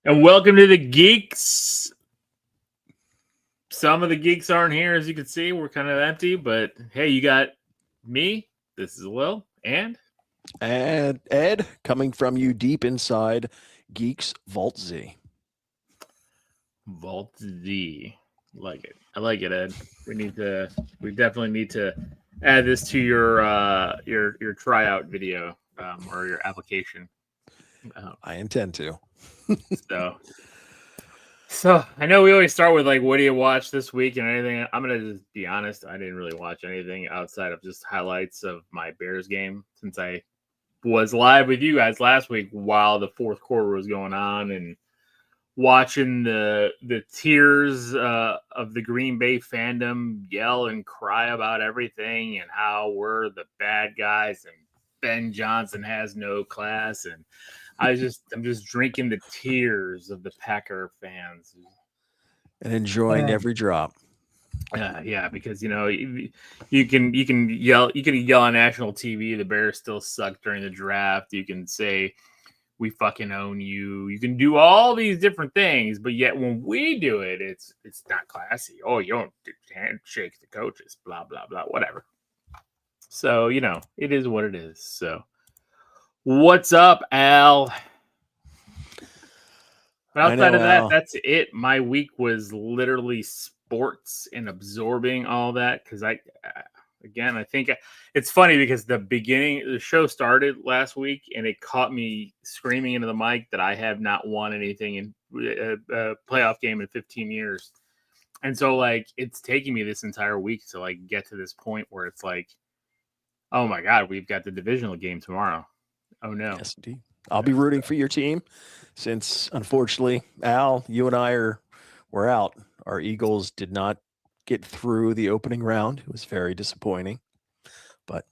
And welcome to the Geeks. Some of the geeks aren't here, as you can see. We're kind of empty, but hey, you got me. This is Will and Ed, coming from you deep inside Geeks Vault Z. Vault Z. Like it. I like it, Ed. We definitely need to add this to your tryout video or your application. I intend to. So So I know we always start with like, what do you watch this week and anything. I'm gonna just be honest. I didn't really watch anything outside of just highlights of my Bears game since I was live with you guys last week while the fourth quarter was going on and watching the tears of the Green Bay fandom yell and cry about everything and how we're the bad guys and Ben Johnson has no class and I'm just drinking the tears of the Packer fans and enjoying every drop. Yeah, because you can yell on national TV. The Bears still suck during the draft. You can say we fucking own you. You can do all these different things, but yet when we do it, it's not classy. Oh, you don't handshake the coaches. Blah blah blah. Whatever. So it is what it is. So what's up, Al? But outside of that, Al. that's it. My week was literally sports and absorbing all that because I think it's funny because the show started last week and it caught me screaming into the mic that I have not won anything in a playoff game in 15 years. And so like it's taking me this entire week to like get to this point where it's like, oh my God, we've got the divisional game tomorrow. Oh no. Yes, indeed. I'll be rooting for your team since unfortunately, Al, you and I we're out. Our Eagles did not get through the opening round. It was very disappointing, but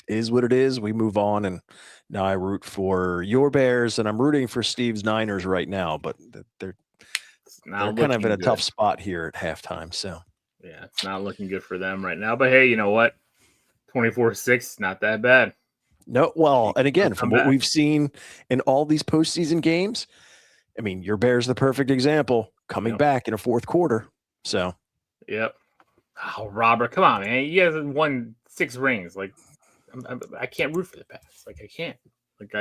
it is what it is. We move on, and now I root for your Bears, and I'm rooting for Steve's Niners right now, but they're kind of in a tough spot here at halftime. So yeah, it's not looking good for them right now. But hey, you know what? 24-6, not that bad. No, well, and again, from what we've seen in all these postseason games, I mean, your Bears the perfect example, coming back in a fourth quarter. So, yep. Oh, Robert, come on, man! You guys won 6 rings. Like, I can't root for the Pats. Like, I can't. Like,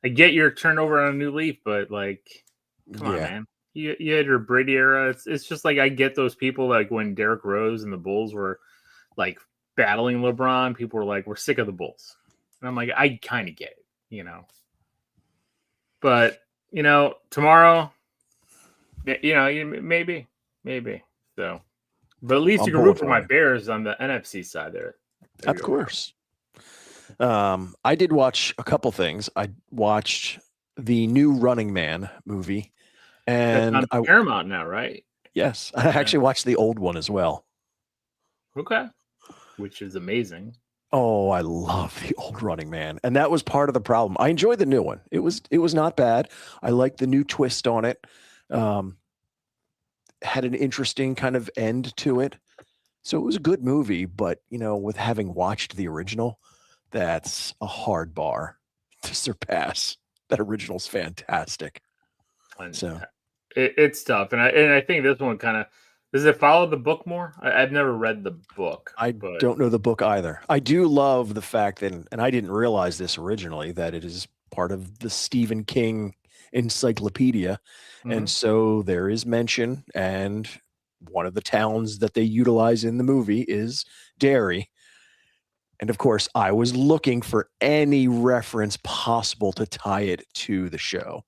I get your turnover on a new leaf, but like, come on, man. You had your Brady era. It's just like I get those people like when Derrick Rose and the Bulls were like battling LeBron. People were like, we're sick of the Bulls. And I'm like, I kind of get it, But, tomorrow, maybe. So, but at least you can root for my Bears on the NFC side there. Of course. I did watch a couple things. I watched the new Running Man movie. And that's on Paramount now, right? Yes. I actually watched the old one as well. Okay. Which is amazing. Oh, I love the old Running Man. And that was part of the problem. I enjoyed the new one. It was not bad. I liked the new twist on it. Had an interesting kind of end to it. So it was a good movie, but with having watched the original, that's a hard bar to surpass. That original's fantastic. So it's tough. And I think this one kind of, does it follow the book more? I've never read the book. I don't know the book either. I do love the fact that, and I didn't realize this originally, that it is part of the Stephen King encyclopedia. Mm-hmm. And so there is mention, and one of the towns that they utilize in the movie is Derry. And of course, I was looking for any reference possible to tie it to the show.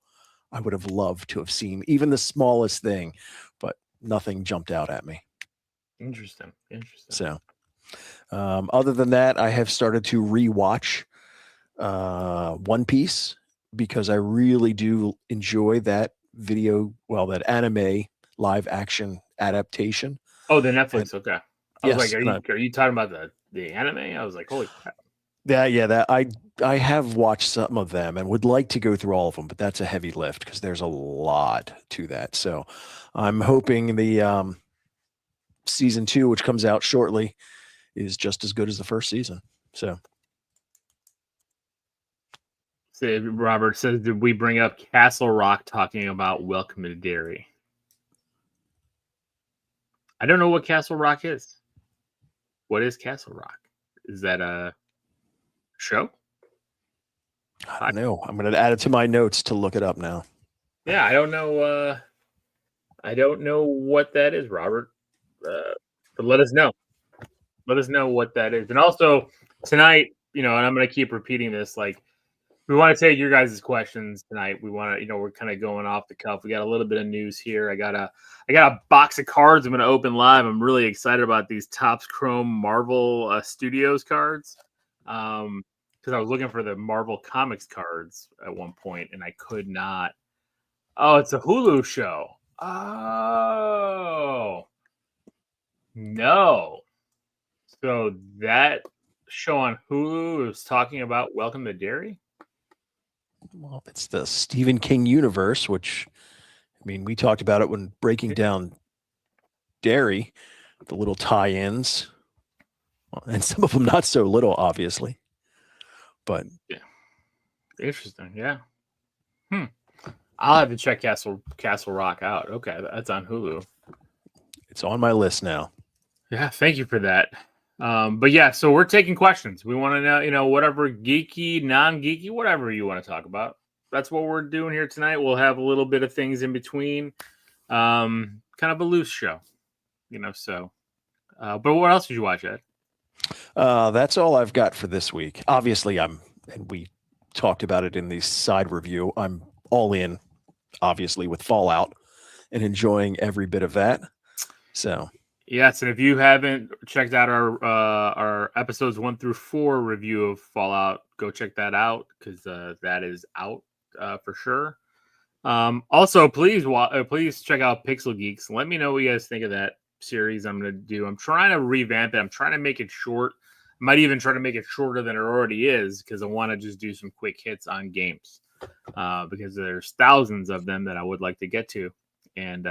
I would have loved to have seen even the smallest thing, but nothing jumped out at me. Interesting. So, other than that, I have started to rewatch One Piece because I really do enjoy that that anime live action adaptation. Oh, the Netflix. Okay. I was like, are you talking about the anime? I was like, holy crap. That I have watched some of them and would like to go through all of them, but that's a heavy lift because there's a lot to that. So I'm hoping the season 2, which comes out shortly, is just as good as the first season. So So Robert says, did we bring up Castle Rock talking about Welcome to Derry? I don't know what Castle Rock is. What is Castle Rock? Is that a show? I don't know. I'm going to add it to my notes to look it up now. Yeah, I don't know. I don't know what that is, Robert. But let us know. Let us know what that is. And also tonight, and I'm going to keep repeating this. Like, we want to take your guys' questions tonight. We want to, we're kind of going off the cuff. We got a little bit of news here. I got a box of cards I'm going to open live. I'm really excited about these Topps Chrome Marvel Studios cards. Because I was looking for the Marvel Comics cards at one point, and I could not. Oh, it's a Hulu show. Oh, no. So that show on Hulu is talking about Welcome to Derry? Well, it's the Stephen King universe, which, I mean, we talked about it when breaking down Derry, the little tie-ins, and some of them not so little, obviously. But yeah, interesting. Yeah. I'll have to check Castle Rock out. Okay, that's on Hulu. It's on my list now. Yeah, thank you for that. But yeah, so we're taking questions. We want to know, whatever geeky, non-geeky, whatever you want to talk about. That's what we're doing here tonight. We'll have a little bit of things in between. Kind of a loose show, so. But what else did you watch, Ed? That's all I've got for this week. Obviously, and we talked about it in the side review, I'm all in, obviously, with Fallout and enjoying every bit of that. So yes, and if you haven't checked out our episodes 1 through 4 review of Fallout, go check that out because that is out for sure. Also, please check out Pixel Geeks. Let me know what you guys think of that series I'm going to do. I'm trying to revamp it. I'm trying to make it short. I might even try to make it shorter than it already is because I want to just do some quick hits on games because there's thousands of them that I would like to get to. And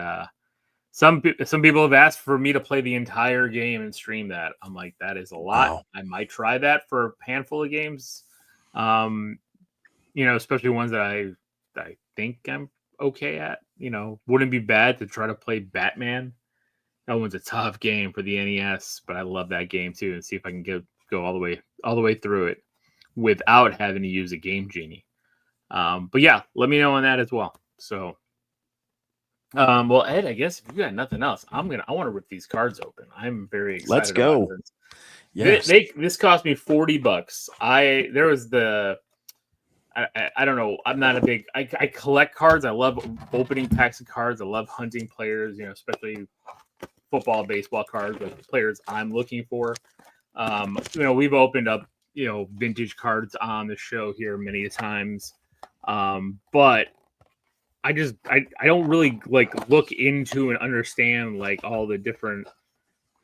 some people have asked for me to play the entire game and stream that. I'm like, that is a lot. Wow. I might try that for a handful of games, especially ones that I think I'm okay at. Wouldn't be bad to try to play Batman. That one's a tough game for the NES, but I love that game too, and see if I can go all the way through it without having to use a Game Genie. But yeah, let me know on that as well. So, well, Ed, I guess if you got nothing else, I want to rip these cards open. I'm very excited. Let's go. About this. Yes. This cost me $40. There was I don't know. I'm not a big. I collect cards. I love opening packs of cards. I love hunting players. Especially football, baseball cards, like players I'm looking for. We've opened up vintage cards on the show here many times, but I don't really look into and understand all the different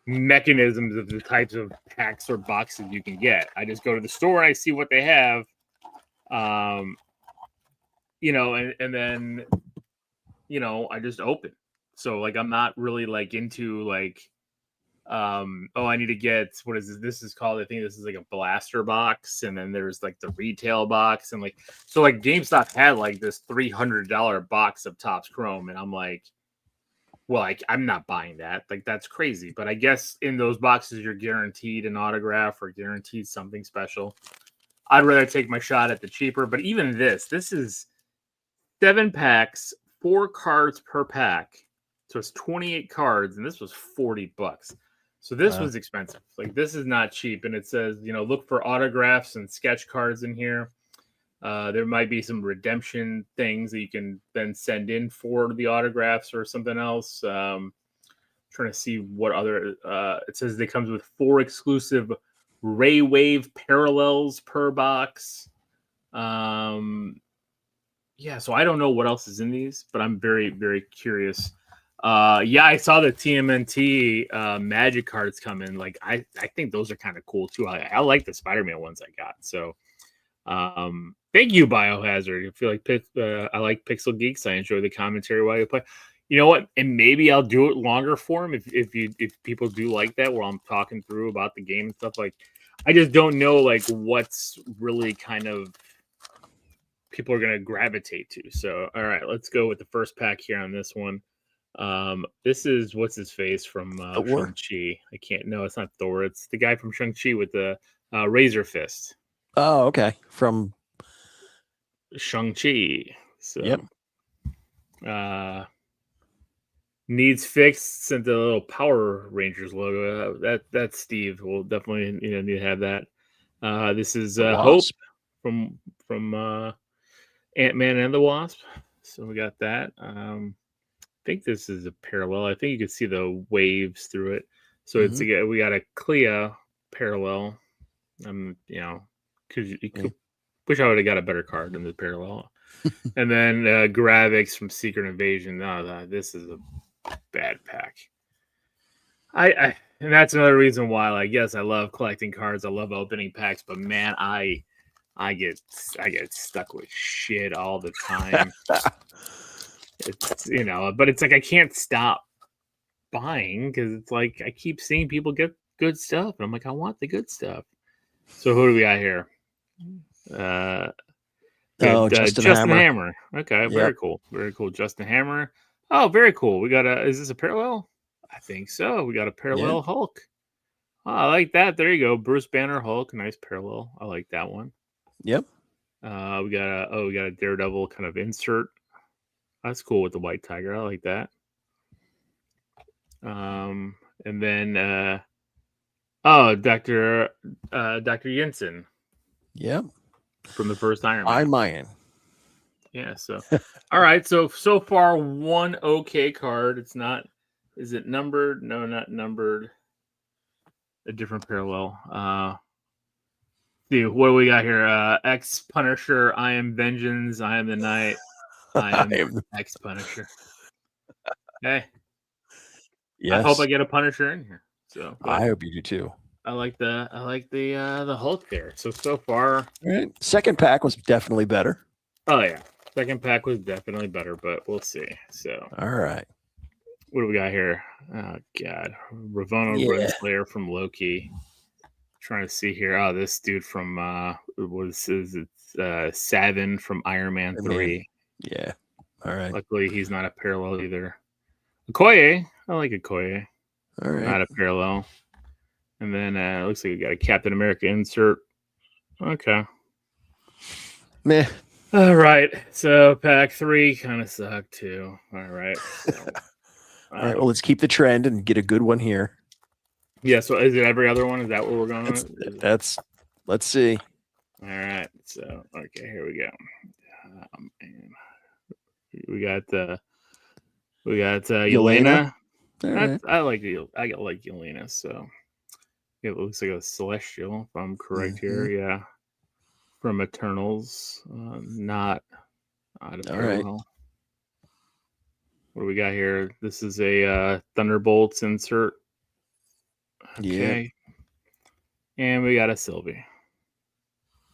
mechanisms of the types of packs or boxes you can get. I just go to the store and I see what they have. And then, I just open. So I'm not really into I need to get, what is this? This is called, I think this is a blaster box. And then there's the retail box. And so GameStop had this $300 box of Topps Chrome. And I'm like, well, I'm not buying that. That's crazy. But I guess in those boxes, you're guaranteed an autograph or guaranteed something special. I'd rather take my shot at the cheaper, but even this is 7 packs, 4 cards per pack. So it's 28 cards, and this was $40. So this was expensive. This is not cheap. And it says, look for autographs and sketch cards in here. There might be some redemption things that you can then send in for the autographs or something else. Trying to see what other, it says it comes with 4 exclusive Ray Wave parallels per box. Yeah, so I don't know what else is in these, but I'm very, very curious. Yeah, I saw the TMNT Magic cards come in. I think those are kind of cool too. I like the Spider-Man ones I got. So thank you, Biohazard. I feel like I like Pixel Geeks. I enjoy the commentary while you play. You know what? And maybe I'll do it longer for them if people do like that, where I'm talking through about the game and stuff. I just don't know what's really kind of people are going to gravitate to. So, all right, let's go with the first pack here on this one. This is what's his face from Shang-Chi. I can't. No, it's not Thor. It's the guy from Shang-Chi with the razor fist. Oh, okay. From Shang-Chi. So, yep. Needs fixed. Sent the little Power Rangers logo. That's Steve. We'll definitely need to have that. This is Hope from Ant-Man and the Wasp. So we got that. I think this is a parallel. I think you can see the waves through it. So it's we got a Clea parallel. Because you could wish I would have got a better card than the parallel. And then Gravix from Secret Invasion. No, this is a bad pack. And that's another reason why, like, yes, I love collecting cards. I love opening packs, but man, I get stuck with shit all the time. It's but it's like I can't stop buying because it's like I keep seeing people get good stuff, and I'm like, I want the good stuff. So who do we got here? Justin Hammer. Okay, very cool. Very cool. Justin Hammer. Oh, very cool. We got is this a parallel? I think so. We got a parallel Hulk. Oh, I like that. There you go. Bruce Banner Hulk. Nice parallel. I like that one. Yep. We got a Daredevil kind of insert. That's cool with the white tiger. I like that. And then Dr. Jensen. Yep. From the first Iron Man. Yeah, so all right, so far one okay card. It's not, is it numbered? No, not numbered. A different parallel. Dude, what do we got here? X Punisher, I am Vengeance, I am the Night, I am X Punisher. Okay. Yes. I hope I get a Punisher in here. So I hope you do too. I like the Hulk there. So far, all right. Second pack was definitely better. Oh yeah, second pack was definitely better, but we'll see. So all right, what do we got here? Oh god, Ravonna Renslayer from Loki. Trying to see here. Oh, this dude from Savin from Iron Man 3. Yeah. All right. Luckily, he's not a parallel either. Okoye, I like Okoye. All right. Not a parallel. And then it looks like we got a Captain America insert. Okay. Meh. All right. So pack 3 kind of sucked too. All right. So, all right. Well, let's keep the trend and get a good one here. Yeah. So is it every other one? Is that what we're going with? Let's see. All right. So, okay, here we go. We got Yelena. Right. I like Yelena. So it looks like a Celestial, if I'm correct here. Yeah. From Eternals. Not a parallel. Right. What do we got here? This is a Thunderbolts insert. Okay. Yeah. And we got a Sylvie.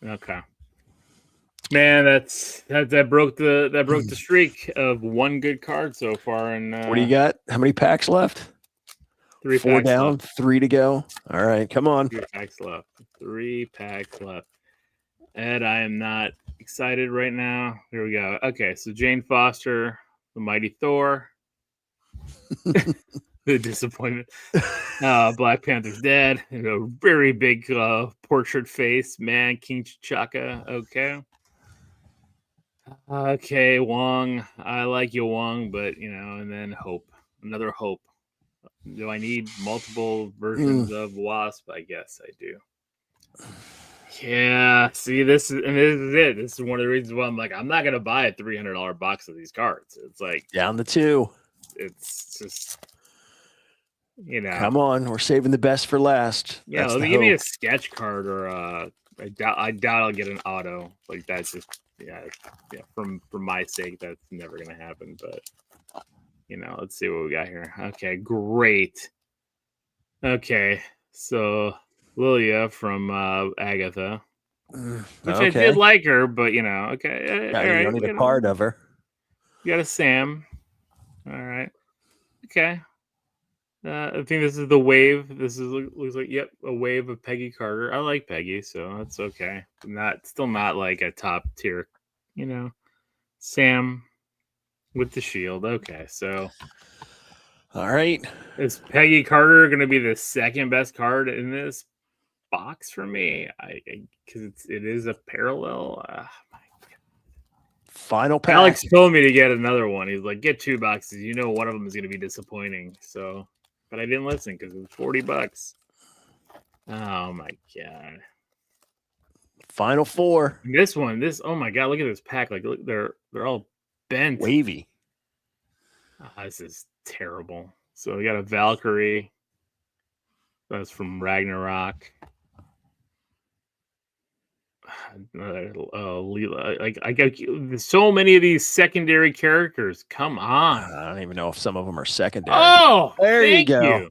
Okay. Man, that broke the streak of one good card so far. And what do you got? How many packs left? 3 4 packs down, left. 3 to go. All right, come on. 3 packs left. 3 packs left. Ed, I am not excited right now. Here we go. Okay, so Jane Foster, the Mighty Thor. The disappointment. Black Panther's dead. And a very big portrait face. Man, King T'Chaka. Okay. Okay, Wong. I like you, Wong, but and then Hope. Another Hope. Do I need multiple versions of Wasp? I guess I do. Yeah, see, this is it. This is one of the reasons why I'm like, I'm not gonna buy a $300 box of these cards. It's like down to 2. It's just Come on, we're saving the best for last. Yeah, let me give me a sketch card or I doubt I'll get an auto. Like that's just from my sake, that's never gonna happen. But let's see what we got here. Okay, great. Okay, so Lilia from Agatha, which I did like her, but okay. Yeah, you don't need a card of her. You got a Sam. All right. Okay. I think this is the wave. This looks like a wave of Peggy Carter. I like Peggy, so that's okay. Still not like a top tier Sam with the shield. Okay, so all right. is Peggy Carter going to be the second best card in this box for me? Because it is a parallel. Final pack. Alex told me to get another one. He's like, get 2 boxes. You know, one of them is going to be disappointing. So, but I didn't listen because it was $40. Oh my god. Final 4. And this one, oh my god, look at this pack. Like, look, they're all bent. Wavy. This is terrible. So we got a Valkyrie. That's from Ragnarok. Leela. Like, I got so many of these secondary characters. Come on. I don't even know if some of them are secondary. Oh, there you go.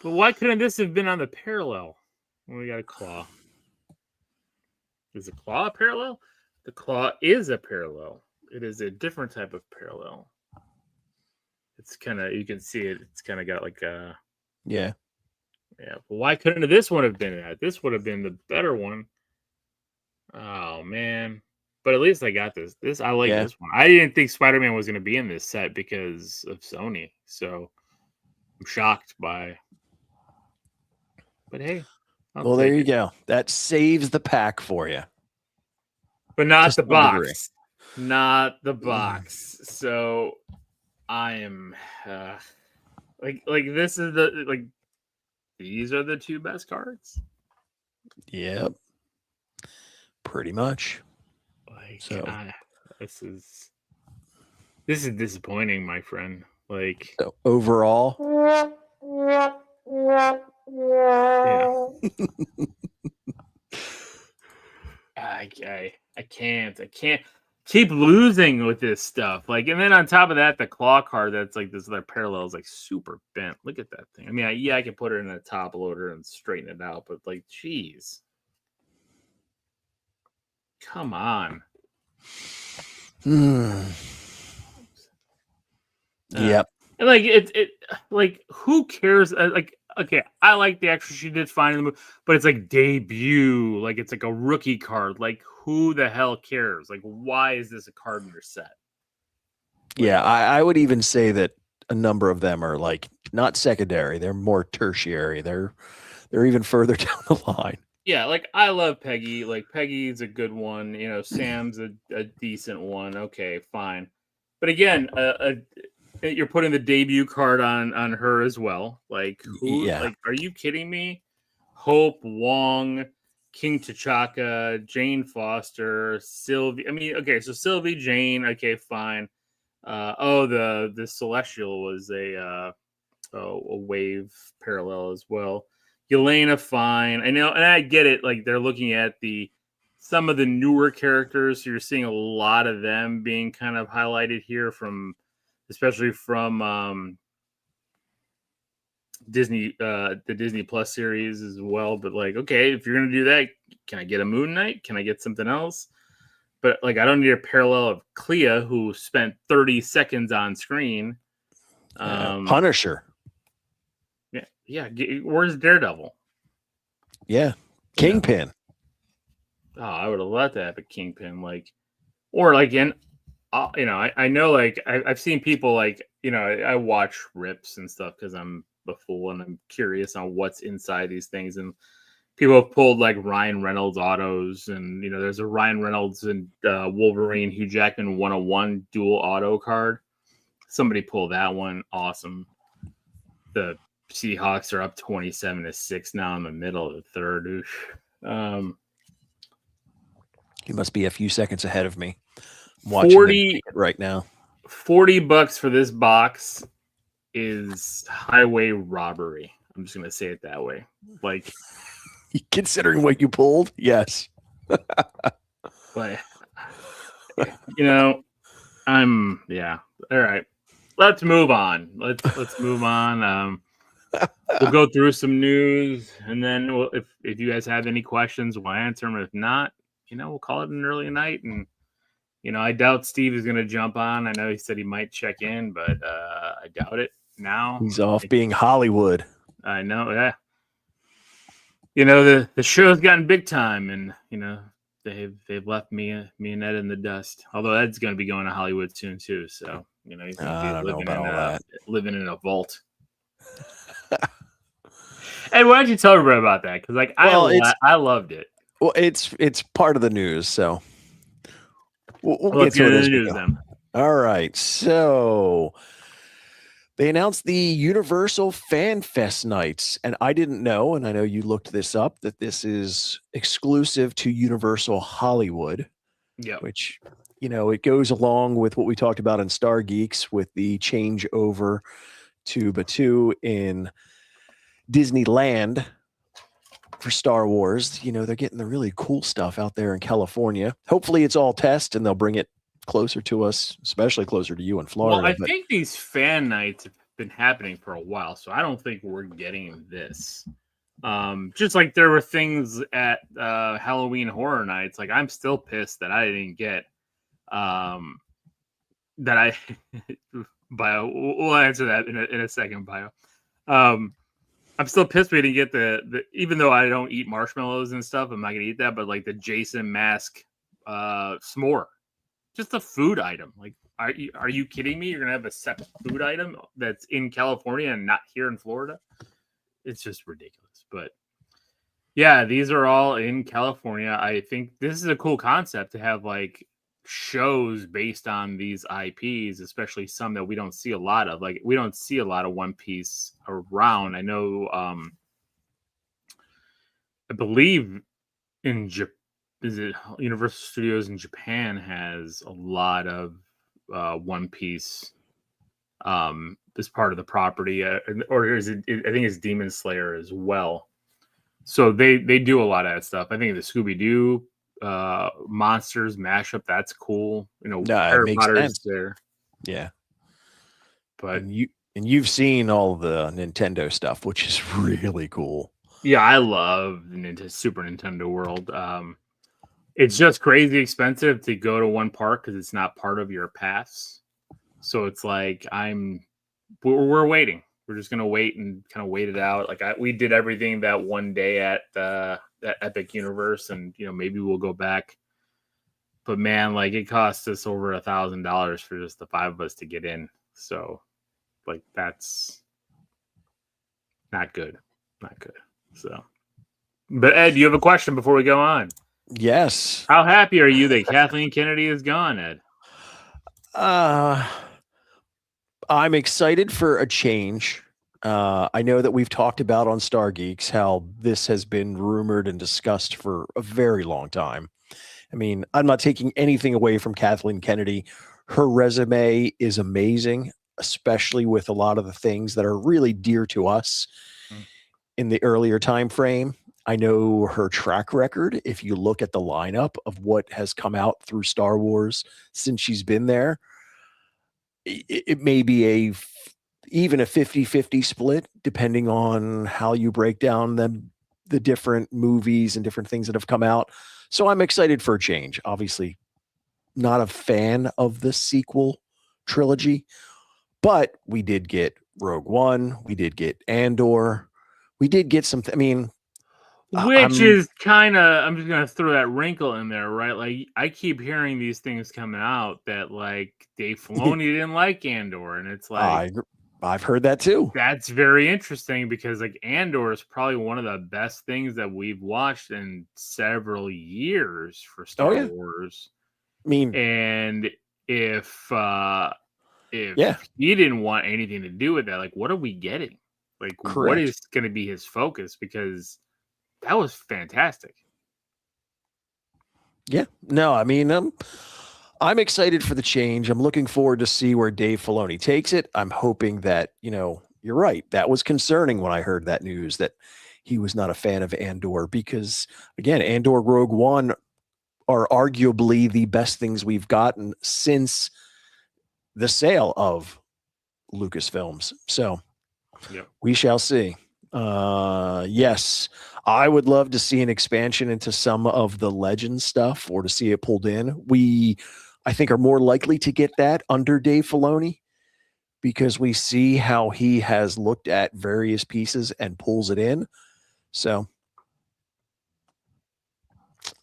But why couldn't this have been on the parallel? Well, we got a claw. Is the claw a parallel? The claw is a parallel. It is a different type of parallel. It's kind of, you can see it. It's kind of got like a... Yeah. Yeah. But why couldn't this one have been that? This would have been the better one. Oh, man. But at least I got this. I like this one. I didn't think Spider-Man was going to be in this set because of Sony. So I'm shocked by... But hey. Well, there you go. That saves the pack for you. But not the box. Not the box. So I am like this is these are the 2 best cards. Yep. Pretty much. Like, so this is disappointing, my friend. Like, so overall. Yeah. I can't keep losing with this stuff. Like, and then on top of that, the claw card that's like this other parallel is like super bent. Look at that thing. I mean, I can put it in a top loader and straighten it out, but like, geez. Come on. Yep. And like it like, who cares? Like, okay, I like the extra she did fine in the movie, but it's like debut, like it's like a rookie card. Like, who the hell cares? Like, why is this a card in your set? Like, yeah, I would even say that a number of them are like not secondary; they're more tertiary. They're even further down the line. Yeah, like, I love Peggy. Like, Peggy's a good one. You know, Sam's a decent one. Okay, fine. But again, you're putting the debut card on her as well. Like, who? Yeah. Like, are you kidding me? Hope, Wong, King T'Chaka, Jane Foster, Sylvie. I mean, okay, so Sylvie, Jane. Okay, fine. The Celestial was a wave parallel as well. Yelena, fine. I know, and I get it. Like, they're looking at some of the newer characters, so you're seeing a lot of them being kind of highlighted here especially from Disney, the Disney Plus series as well. But like, okay, if you're gonna do that, can I get a Moon Knight? Can I get something else? But like, I don't need a parallel of Clea, who spent 30 seconds on screen. Punisher. Yeah. Where's Daredevil? Yeah, Kingpin. Oh, I would have loved to have a Kingpin, like, or like I know, like, I've seen people, like, I watch rips and stuff because I'm a fool and I'm curious on what's inside these things, and people have pulled like Ryan Reynolds autos, and there's a Ryan Reynolds and Wolverine Hugh Jackman 101 dual auto card. Somebody pulled that one. Awesome. The Seahawks are up 27-6 now in the middle of the third. He must be a few seconds ahead of me. I'm watching 40 right now. $40 for this box is highway robbery. I'm just gonna say it that way. Like, considering what you pulled, yes. But all right. Let's move on. Let's move on. We'll go through some news, and then if you guys have any questions, we'll answer them. If not, we'll call it an early night. And I doubt Steve is going to jump on. I know he said he might check in, but I doubt it now. He's off being Hollywood. I know, yeah. The show's gotten big time, and they've left me and Ed in the dust. Although Ed's going to be going to Hollywood soon too, so he's going to I be don't know about all that. living in a vault. And why don't you tell everybody about that? Because I loved it. Well, it's part of the news, so we'll Let's get to it into as the we news go. then. All right, so they announced the Universal Fan Fest nights, and I didn't know, and I know you looked this up, that this is exclusive to Universal Hollywood. Yeah. Which, it goes along with what we talked about in Star Geeks with the change over to Batuu in Disneyland for Star Wars. They're getting the really cool stuff out there in California. Hopefully it's all test and they'll bring it closer to us, especially closer to you in Florida. Well, I think these fan nights have been happening for a while, so I don't think we're getting this. Just like there were things at Halloween Horror Nights, like I'm still pissed that I didn't get that I bio. We'll answer that in a second, bio. I'm still pissed we didn't get the even though I don't eat marshmallows and stuff, I'm not gonna eat that, but like the Jason mask s'more. Just a food item. Like, are you kidding me? You're gonna have a separate food item that's in California and not here in Florida? It's just ridiculous. But yeah, these are all in California. I think this is a cool concept to have like shows based on these IPs, especially some that we don't see a lot of. Like we don't see a lot of One Piece around. I know I believe in Universal Studios in Japan has a lot of One Piece as part of the property, or is it? I think it's Demon Slayer as well. So they do a lot of that stuff. I think the Scooby Doo monsters mashup, that's cool. Harry Potter's there. Yeah, but you've seen all the Nintendo stuff, which is really cool. Yeah, I love the Super Nintendo world. It's just crazy expensive to go to one park because it's not part of your pass. So it's like we're waiting. We're just gonna wait and kind of wait it out. Like we did everything that one day at Epic Universe, and maybe we'll go back. But man, like it cost us over $1,000 for just the 5 of us to get in. So like that's not good. Not good. So, but Ed, you have a question before we go on? Yes. How happy are you that Kathleen Kennedy is gone, Ed? I'm excited for a change. I know that we've talked about on Star Geeks how this has been rumored and discussed for a very long time. I mean, I'm not taking anything away from Kathleen Kennedy. Her resume is amazing, especially with a lot of the things that are really dear to us in the earlier time frame. I know her track record. If you look at the lineup of what has come out through Star Wars since she's been there, it may be even a 50-50 split, depending on how you break down the different movies and different things that have come out. So I'm excited for a change. Obviously, not a fan of the sequel trilogy, but we did get Rogue One. We did get Andor. We did get some. Which is kind of, I'm just going to throw that wrinkle in there, right? Like, I keep hearing these things coming out that, like, Dave Filoni didn't like Andor. And it's like, I've heard that too. That's very interesting because, like, Andor is probably one of the best things that we've watched in several years for Star Wars. And if he didn't want anything to do with that, like, what are we getting? Like, What is going to be his focus? Because that was fantastic. Yeah. No, I'm excited for the change. I'm looking forward to see where Dave Filoni takes it. I'm hoping that, you're right. That was concerning when I heard that news that he was not a fan of Andor because, again, Andor, Rogue One are arguably the best things we've gotten since the sale of Lucasfilms. So we shall see. Yes, I would love to see an expansion into some of the Legend stuff or to see it pulled in. I think, are more likely to get that under Dave Filoni because we see how he has looked at various pieces and pulls it in. So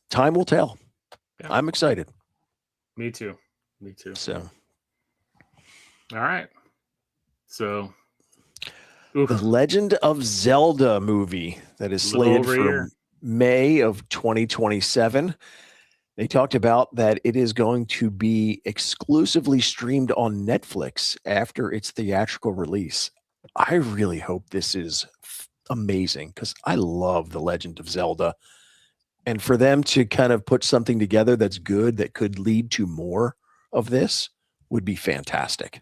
time will tell. Yeah. I'm excited. Me too. So All right. So, the Legend of Zelda movie that is a little slated over a for year. May of 2027. They talked about that it is going to be exclusively streamed on Netflix after its theatrical release. I really hope this is amazing because I love The Legend of Zelda. And for them to kind of put something together that's good that could lead to more of this would be fantastic.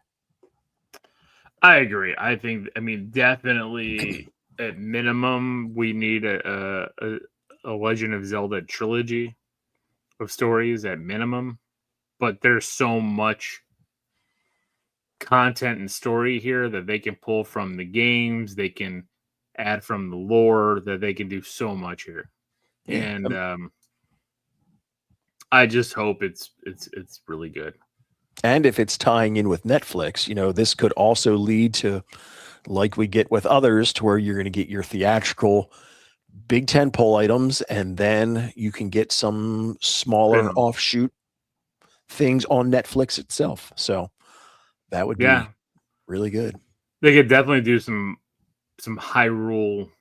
I agree. I mean, definitely at minimum, we need a Legend of Zelda trilogy of stories at minimum. But there's so much content and story here that they can pull from the games. They can add from the lore that they can do so much here. Yeah. And I just hope it's really good. And if it's tying in with Netflix, this could also lead to, like we get with others, to where you're going to get your theatrical big tentpole items, and then you can get some smaller offshoot things on Netflix itself. So that would be really good. They could definitely do some Hyrule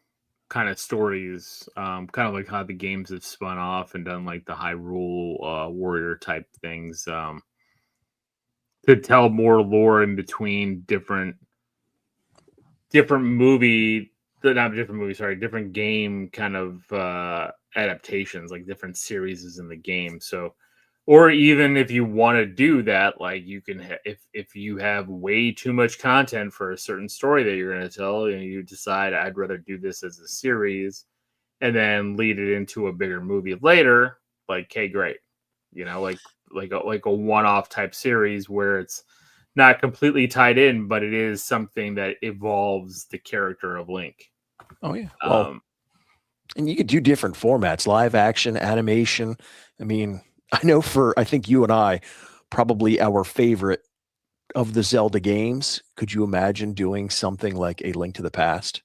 kind of stories, kind of like how the games have spun off and done like the Hyrule warrior type things, to tell more lore in between different movie, not different movie, sorry, different game kind of adaptations, like different series in the game. So, or even if you want to do that, like you can, if you have way too much content for a certain story that you're going to tell, and you decide I'd rather do this as a series, and then lead it into a bigger movie later, like, okay, great, like a one-off type series where it's not completely tied in, but it is something that evolves the character of Link. Oh yeah. Well, and you could do different formats, live action, animation. I mean, I think you and I, probably our favorite of the Zelda games. Could you imagine doing something like A Link to the Past?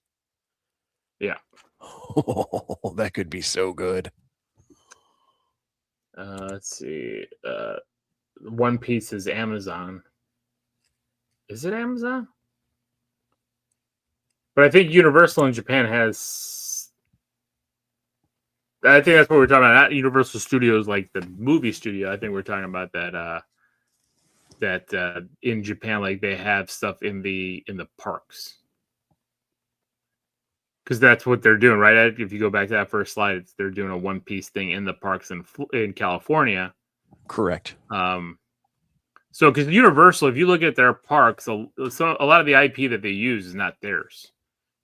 Yeah. Oh, that could be so good. Let's see. One Piece is Amazon. Is it Amazon? But I think Universal in Japan has. I think that's what we're talking about. Not Universal Studios, like the movie studio. I think we're talking about that. That in Japan, like they have stuff in the parks, because that's what they're doing, right? If you go back to that first slide, they're doing a One Piece thing in the parks in California. Correct. So, because Universal, if you look at their parks, a lot of the IP that they use is not theirs.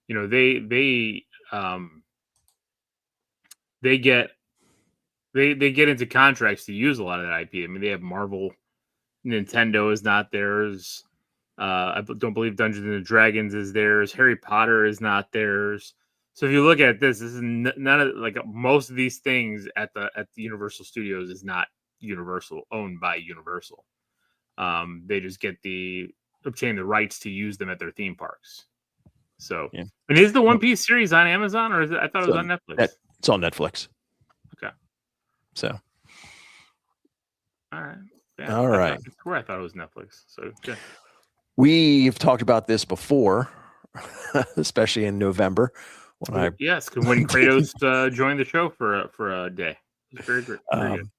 They get into contracts to use a lot of that IP. I mean, they have Marvel. Nintendo is not theirs. I don't believe Dungeons and Dragons is theirs. Harry Potter is not theirs. So if you look at this is none of, like, most of these things at the Universal Studios is not Universal, owned by Universal. They just obtain the rights to use them at their theme parks. So, yeah. And is the One Piece series on Amazon, or is it? I thought it was on Netflix. It's on Netflix. Okay. So. All right. Yeah, all right. That's where I thought it was Netflix. So good. We've talked about this before, especially in November. When Kratos joined the show for a day. It was very great. Very good.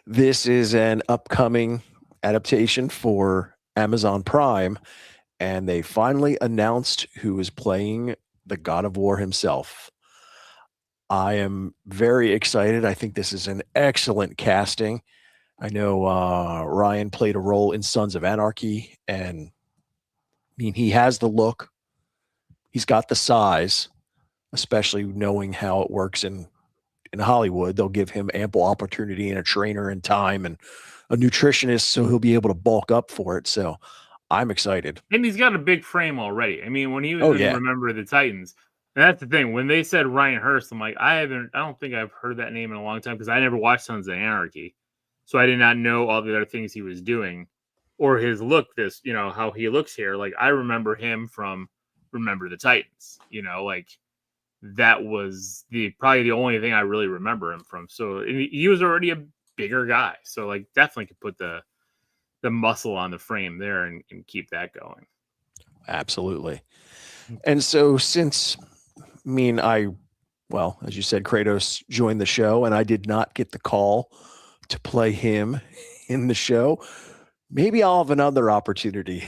This is an upcoming adaptation for Amazon Prime, and they finally announced who is playing the God of War himself. I am very excited. I think this is an excellent casting. I know Ryan played a role in Sons of Anarchy, and I mean, he has the look. He's got the size, especially knowing how it works in Hollywood. They'll give him ample opportunity and a trainer and time and a nutritionist, so he'll be able to bulk up for it. So I'm excited. And he's got a big frame already. I mean, when he was in Remember the Titans, and that's the thing. When they said Ryan Hurst, I'm like, I don't think I've heard that name in a long time, because I never watched Sons of Anarchy. So I did not know all the other things he was doing or his look, how he looks here. Like, I remember him from Remember the Titans, like that was probably the only thing I really remember him from. So he was already bigger guy. So like definitely could put the muscle on the frame there and keep that going. Absolutely. And so since well, as you said, Kratos joined the show and I did not get the call to play him in the show, maybe I'll have another opportunity.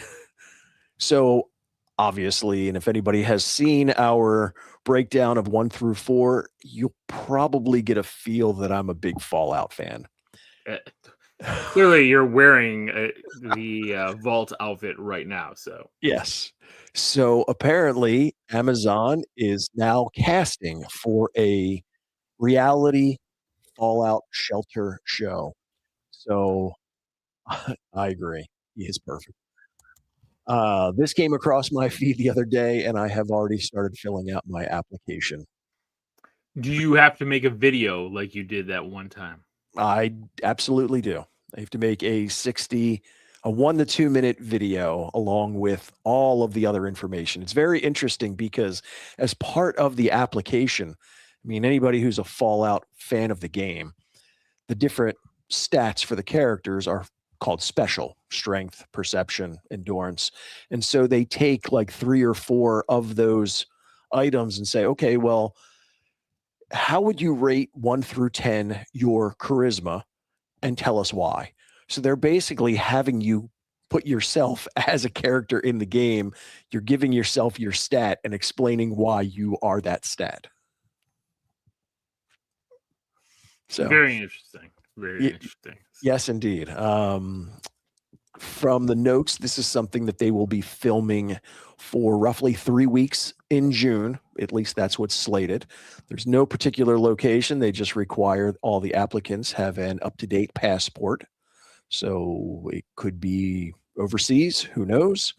So obviously, and if anybody has seen our breakdown of 1 through 4, you'll probably get a feel that I'm a big Fallout fan. Clearly, you're wearing the Vault outfit right now. So Yes. So apparently, Amazon is now casting for a reality Fallout Shelter show. So I agree. He is perfect. This came across my feed the other day, and I have already started filling out my application. do you have to make a video like you did that one time? I absolutely do. I have to make a 1 to 2 minute video along with all of the other information. It's very interesting because as part of the application, I mean, anybody who's a Fallout fan of the game, the different stats for the characters are called special: strength, perception, endurance. And so they take like 3 or 4 of those items and say, okay, well, how would you rate 1 through 10 your charisma and tell us why? So they're basically having you put yourself as a character in the game. You're giving yourself your stat and explaining why you are that stat. So Very interesting. Very interesting. yes, indeed. From the notes, this is something that they will be filming for roughly 3 weeks in June. At least that's what's slated. There's no particular location. They just require all the applicants have an up-to-date passport. So it could be overseas. Who knows?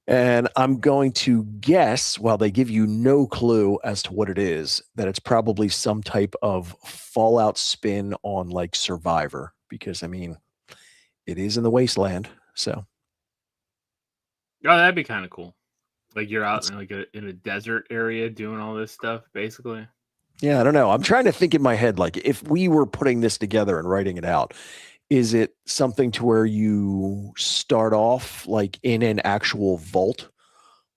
And I'm going to guess, while they give you no clue as to what it is, that it's probably some type of Fallout spin on like Survivor, because I mean, it is in the wasteland. So Oh, that'd be kind of cool. Like you're out in like in a desert area doing all this stuff, basically. yeah, I don't know. I'm trying to think in my head, like if we were putting this together and writing it out, is it something to where you start off like in an actual vault?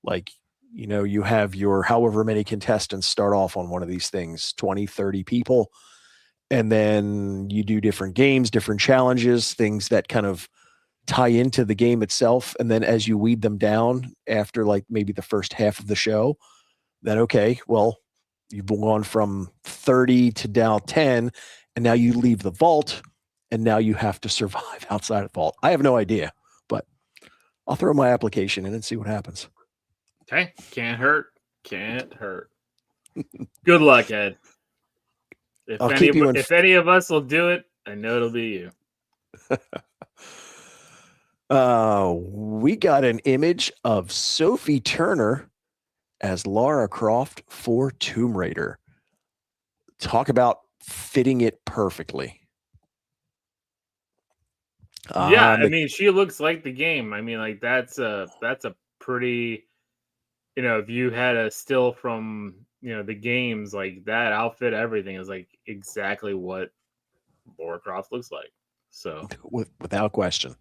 Like, you have your however many contestants start off on one of these things, 20, 30 people. And then you do different games, different challenges, things that kind of tie into the game itself. And then as you weed them down after like maybe the first half of the show, then okay, well, you've gone from 30 to down 10, and now you leave the vault, and now you have to survive outside of the vault. I have no idea, but I'll throw my application in and see what happens. Okay, can't hurt. Can't hurt. Good luck, Ed. If any of us will do it, I know it'll be you. We got an image of Sophie Turner as Lara Croft for Tomb Raider. Talk about fitting it perfectly. Yeah, I mean, she looks like the game. I mean, like that's a pretty, if you had a still from the games, like that outfit, everything is like exactly what Lara Croft looks like. So without question.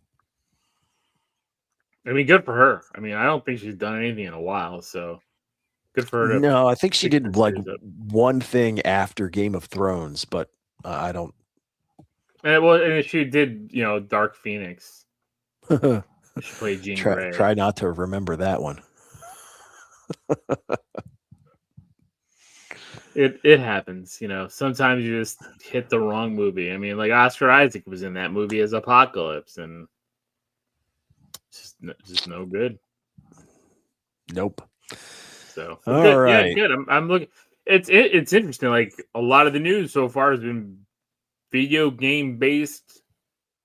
I mean, good for her. I mean, I don't think she's done anything in a while, so good for her. No, I think she did like one thing after Game of Thrones, but I don't. And she did, Dark Phoenix. She played Jean Grey. Try not to remember that one. It happens, Sometimes you just hit the wrong movie. I mean, like Oscar Isaac was in that movie as Apocalypse, and just no good. Nope. So all good, right, yeah, good. I'm looking. It's interesting. Like a lot of the news so far has been video game based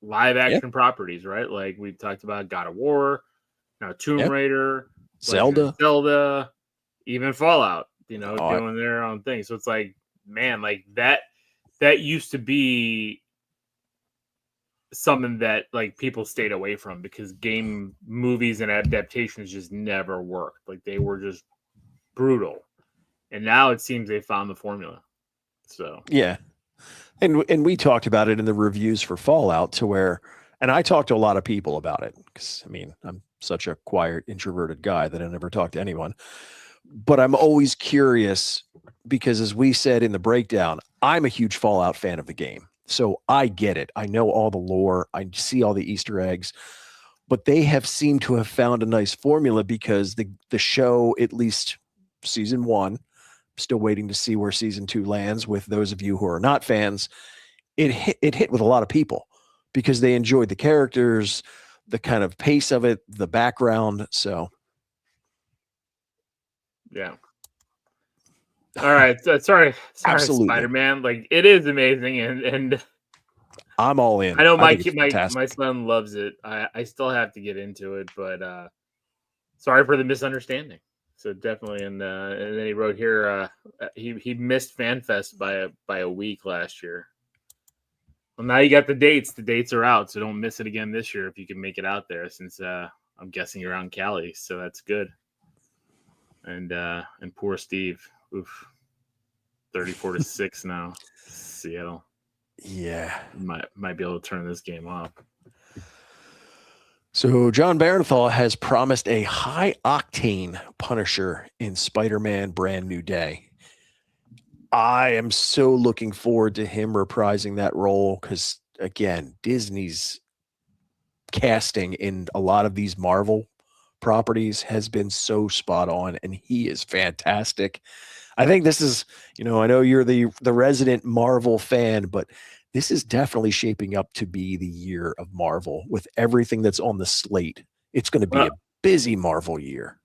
live action properties, right? Like we talked about God of War, now Tomb Raider, Zelda, even Fallout. Doing their own thing. So it's like, man, like that used to be something that like people stayed away from because game movies and adaptations just never worked. Like they were just brutal. And now it seems they found the formula. So yeah, And we talked about it in the reviews for Fallout to where, and I talked to a lot of people about it because I mean, I'm such a quiet, introverted guy that I never talk to anyone. But I'm always curious because, as we said in the breakdown, I'm a huge Fallout fan of the game. So I get it. I know all the lore, I see all the Easter eggs, but they have seemed to have found a nice formula because the show, at least season one, still waiting to see where season two lands with those of you who are not fans. It hit with a lot of people because they enjoyed the characters, the kind of pace of it, the background. So Yeah. All right. Sorry, absolutely, Spider-Man. Like it is amazing, and I'm all in. I know I my think it's kid, my fantastic. son loves it. I still have to get into it, but sorry for the misunderstanding. So definitely, and then he wrote here he missed FanFest by a week last year. Well, now you got the dates. The dates are out, so don't miss it again this year if you can make it out there. Since I'm guessing you're around Cali, so that's good. And poor Steve, oof, 34-6 now, Seattle. Yeah. Might be able to turn this game off. So John Barenthal has promised a high octane Punisher in Spider-Man Brand New Day. I am so looking forward to him reprising that role because, again, Disney's casting in a lot of these Marvel properties has been so spot on, and he is fantastic. I think this is, I know you're the resident Marvel fan, but this is definitely shaping up to be the year of Marvel with everything that's on the slate. It's going to be a Well, busy Marvel year.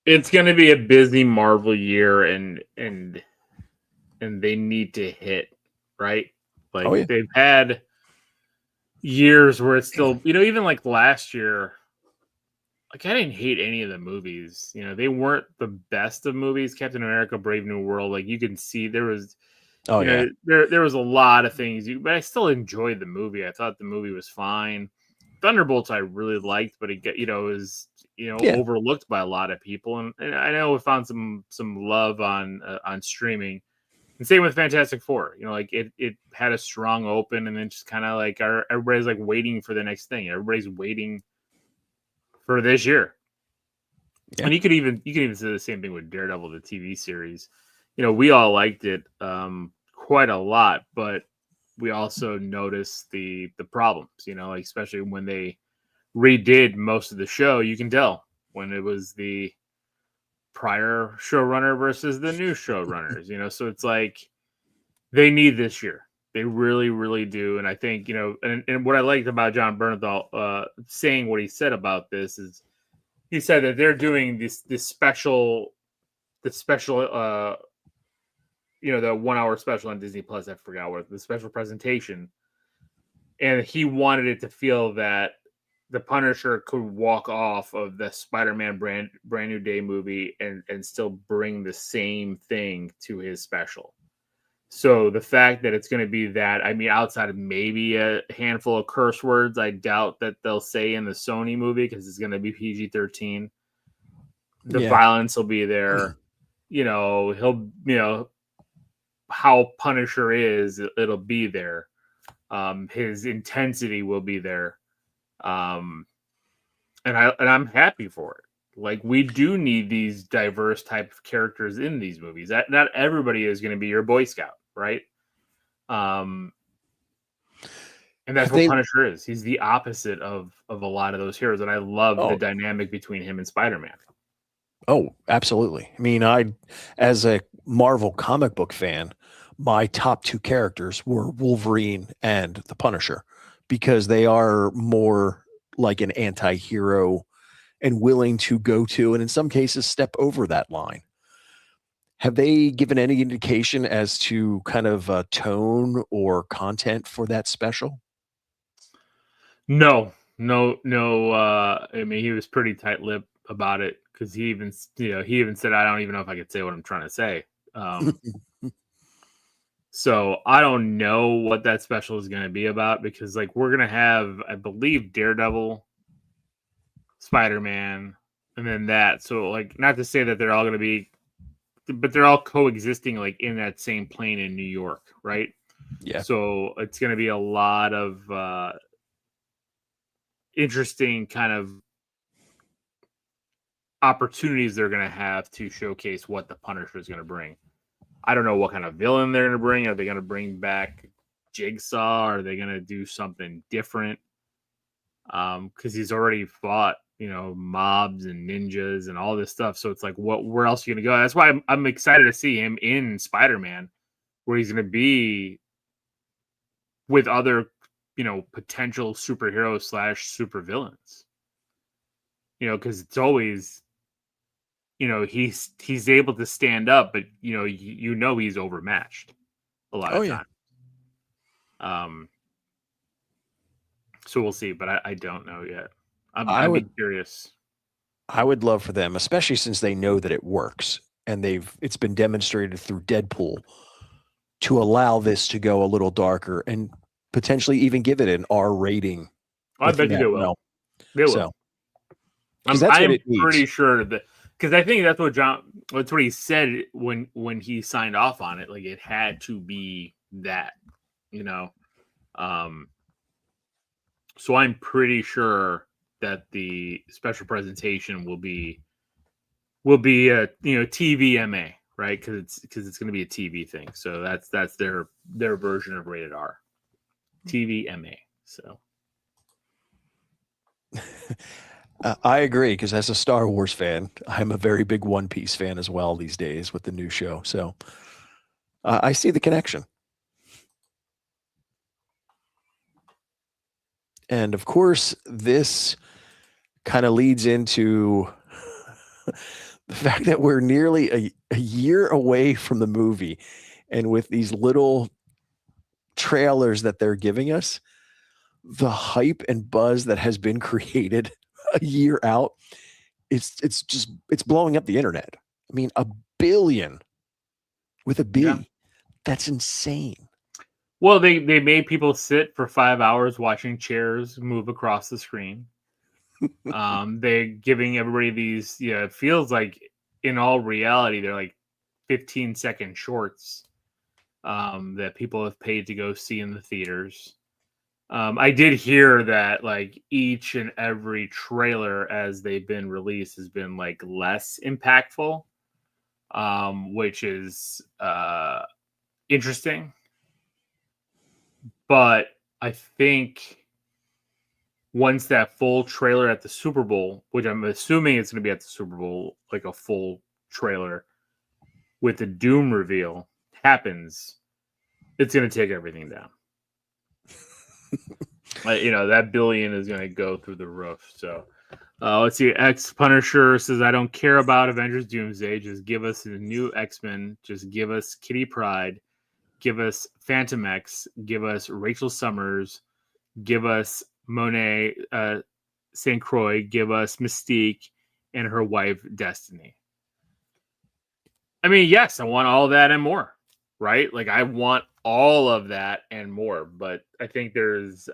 it's going to be a busy Marvel year, and they need to hit right. Oh Like yeah. they've had years where it's still, even like last year. Like I didn't hate any of the movies. They weren't the best of movies. Captain America: Brave New World, like you can see there was, Oh yeah. there was a lot of things, but I still enjoyed the movie. I thought the movie was fine. Thunderbolts I really liked, but it get was Yeah. overlooked by a lot of people, and I know we found some love on streaming. And same with Fantastic Four. Like it had a strong open, and then just kind of like everybody's like waiting for the next thing. Everybody's waiting for this year. Yeah. And you could even say the same thing with Daredevil, the TV series. We all liked it quite a lot, but we also noticed the problems. Like especially when they redid most of the show, you can tell when it was the prior showrunner versus the new showrunners. So it's like they need this year. They really, really do. And I think and what I liked about John Bernthal saying what he said about this is he said that they're doing this special the special the 1 hour special on Disney Plus. I forgot what the special presentation, and he wanted it to feel that the Punisher could walk off of the Spider-Man brand new day movie and still bring the same thing to his special. So the fact that it's going to be that, I mean, outside of maybe a handful of curse words, I doubt that they'll say in the Sony movie because it's going to be PG-13. The Yeah. violence will be there. He'll, how Punisher is, it'll be there. His intensity will be there. And I'm happy for it. Like we do need these diverse type of characters in these movies. That not everybody is going to be your Boy Scout, right? And that's what They Punisher is. He's the opposite of a lot of those heroes, and I love the oh dynamic between him and Spider-Man. oh, absolutely. I mean, as a Marvel comic book fan, my top two characters were Wolverine and the Punisher because they are more like an anti-hero and willing to go to, and in some cases, step over that line. Have they given any indication as to kind of tone or content for that special? No, no, no. I mean, he was pretty tight-lipped about it because he even said, "I don't even know if I could say what I'm trying to say." Um, so I don't know what that special is going to be about because, like, we're going to have, I believe, Daredevil, Spider-Man, and then that. So, like, not to say that they're all going to be, but they're all coexisting, like, in that same plane in New York, right? Yeah. So it's going to be a lot of interesting kind of opportunities they're going to have to showcase what the Punisher is going to bring. I don't know what kind of villain they're going to bring. Are they going to bring back Jigsaw? Are they going to do something different? Because he's already fought, mobs and ninjas and all this stuff. So it's like, where else are you going to go? That's why I'm excited to see him in Spider-Man, where he's going to be with other, potential superheroes / super villains. Because it's always, he's able to stand up, but he's overmatched a lot Oh of yeah. time. So we'll see, but I don't know yet. I I'd be would curious. I would love for them, especially since they know that it works and it's been demonstrated through Deadpool, to allow this to go a little darker and potentially even give it an R rating I within bet you that they will. realm. They will. So, because that's I what am it needs. pretty sure that, because I think that's what he said when he signed off on it. Like, it had to be that, you know. So I'm pretty sure that the special presentation will be a TVMA, right? Because it's going to be a TV thing. So that's their version of rated R, TVMA. So I agree, because as a Star Wars fan, I'm a very big One Piece fan as well these days with the new show. So I see the connection. And of course, this kind of leads into the fact that we're nearly a year away from the movie. And with these little trailers that they're giving us, the hype and buzz that has been created a year out, it's blowing up the internet. I mean, a billion with a yeah. B. That's insane. Well, they made people sit for 5 hours watching chairs move across the screen. They're giving everybody these. Yeah, it feels like in all reality they're like 15-second shorts that people have paid to go see in the theaters. I did hear that like each and every trailer as they've been released has been like less impactful, which is interesting. But I think once that full trailer at the Super Bowl, which I'm assuming it's going to be at the Super Bowl, like a full trailer with the Doom reveal happens, it's going to take everything down. That billion is going to go through the roof. So let's see. X Punisher says, I don't care about Avengers Doomsday. Just give us a new X-Men. Just give us Kitty Pryde. Give us Phantom X. Give us Rachel Summers. Give us Monet St. Croix. Give us Mystique and her wife, Destiny. I mean, yes, I want all that and more, right? Like, I want all of that and more, but I think there's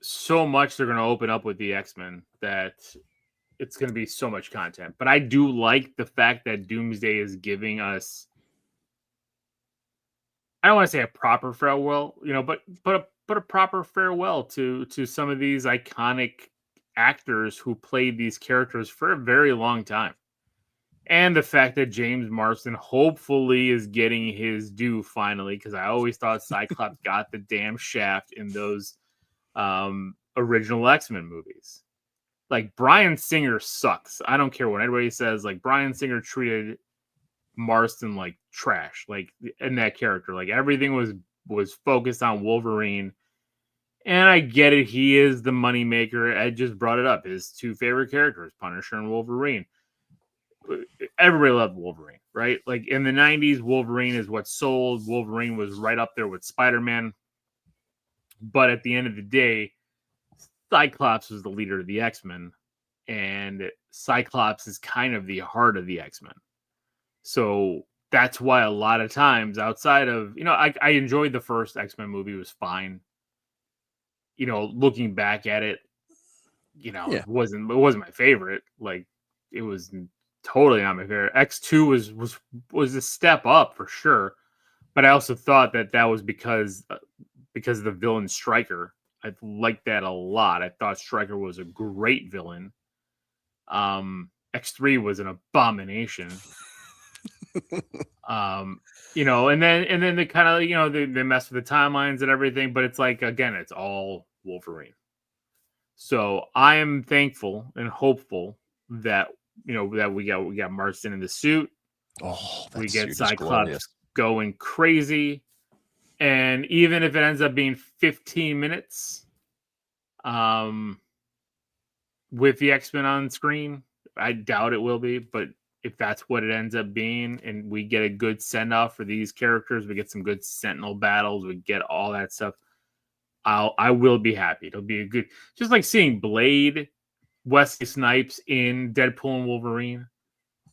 so much they're going to open up with the X-Men that it's going to be so much content. But I do like the fact that Doomsday is giving us, I don't want to say a proper farewell, but a proper farewell to some of these iconic actors who played these characters for a very long time. And the fact that James Marsden hopefully is getting his due finally, because I always thought Cyclops got the damn shaft in those original X-Men movies. Like, Bryan Singer sucks. I don't care what anybody says. Like, Bryan Singer treated Marston like trash, like in that character. Like, everything was focused on Wolverine. And I get it. He is the moneymaker. Ed just brought it up. His two favorite characters, Punisher and Wolverine. Everybody loved Wolverine, right? Like, in the 90s, Wolverine is what sold. Wolverine was right up there with Spider-Man. But at the end of the day, Cyclops was the leader of the X-Men, and Cyclops is kind of the heart of the X-Men. So that's why a lot of times outside of, I enjoyed the first X-Men movie. It was fine. Looking back at it, Yeah. it wasn't my favorite. Like, it was totally not my favorite. X2 was a step up for sure, but I also thought that was because of the villain Stryker. I liked that a lot. I thought Stryker was a great villain. X3 was an abomination. And then they kind of, they mess with the timelines and everything, but it's like, again, it's all Wolverine. So I am thankful and hopeful that that we got Marston in the suit. Oh, we get Cyclops going crazy, and even if it ends up being 15 minutes, with the X-Men on screen, I doubt it will be, but if that's what it ends up being, and we get a good send-off for these characters, we get some good Sentinel battles, we get all that stuff, I will be happy. It'll be a good, just like seeing Blade, Wesley Snipes in Deadpool and Wolverine.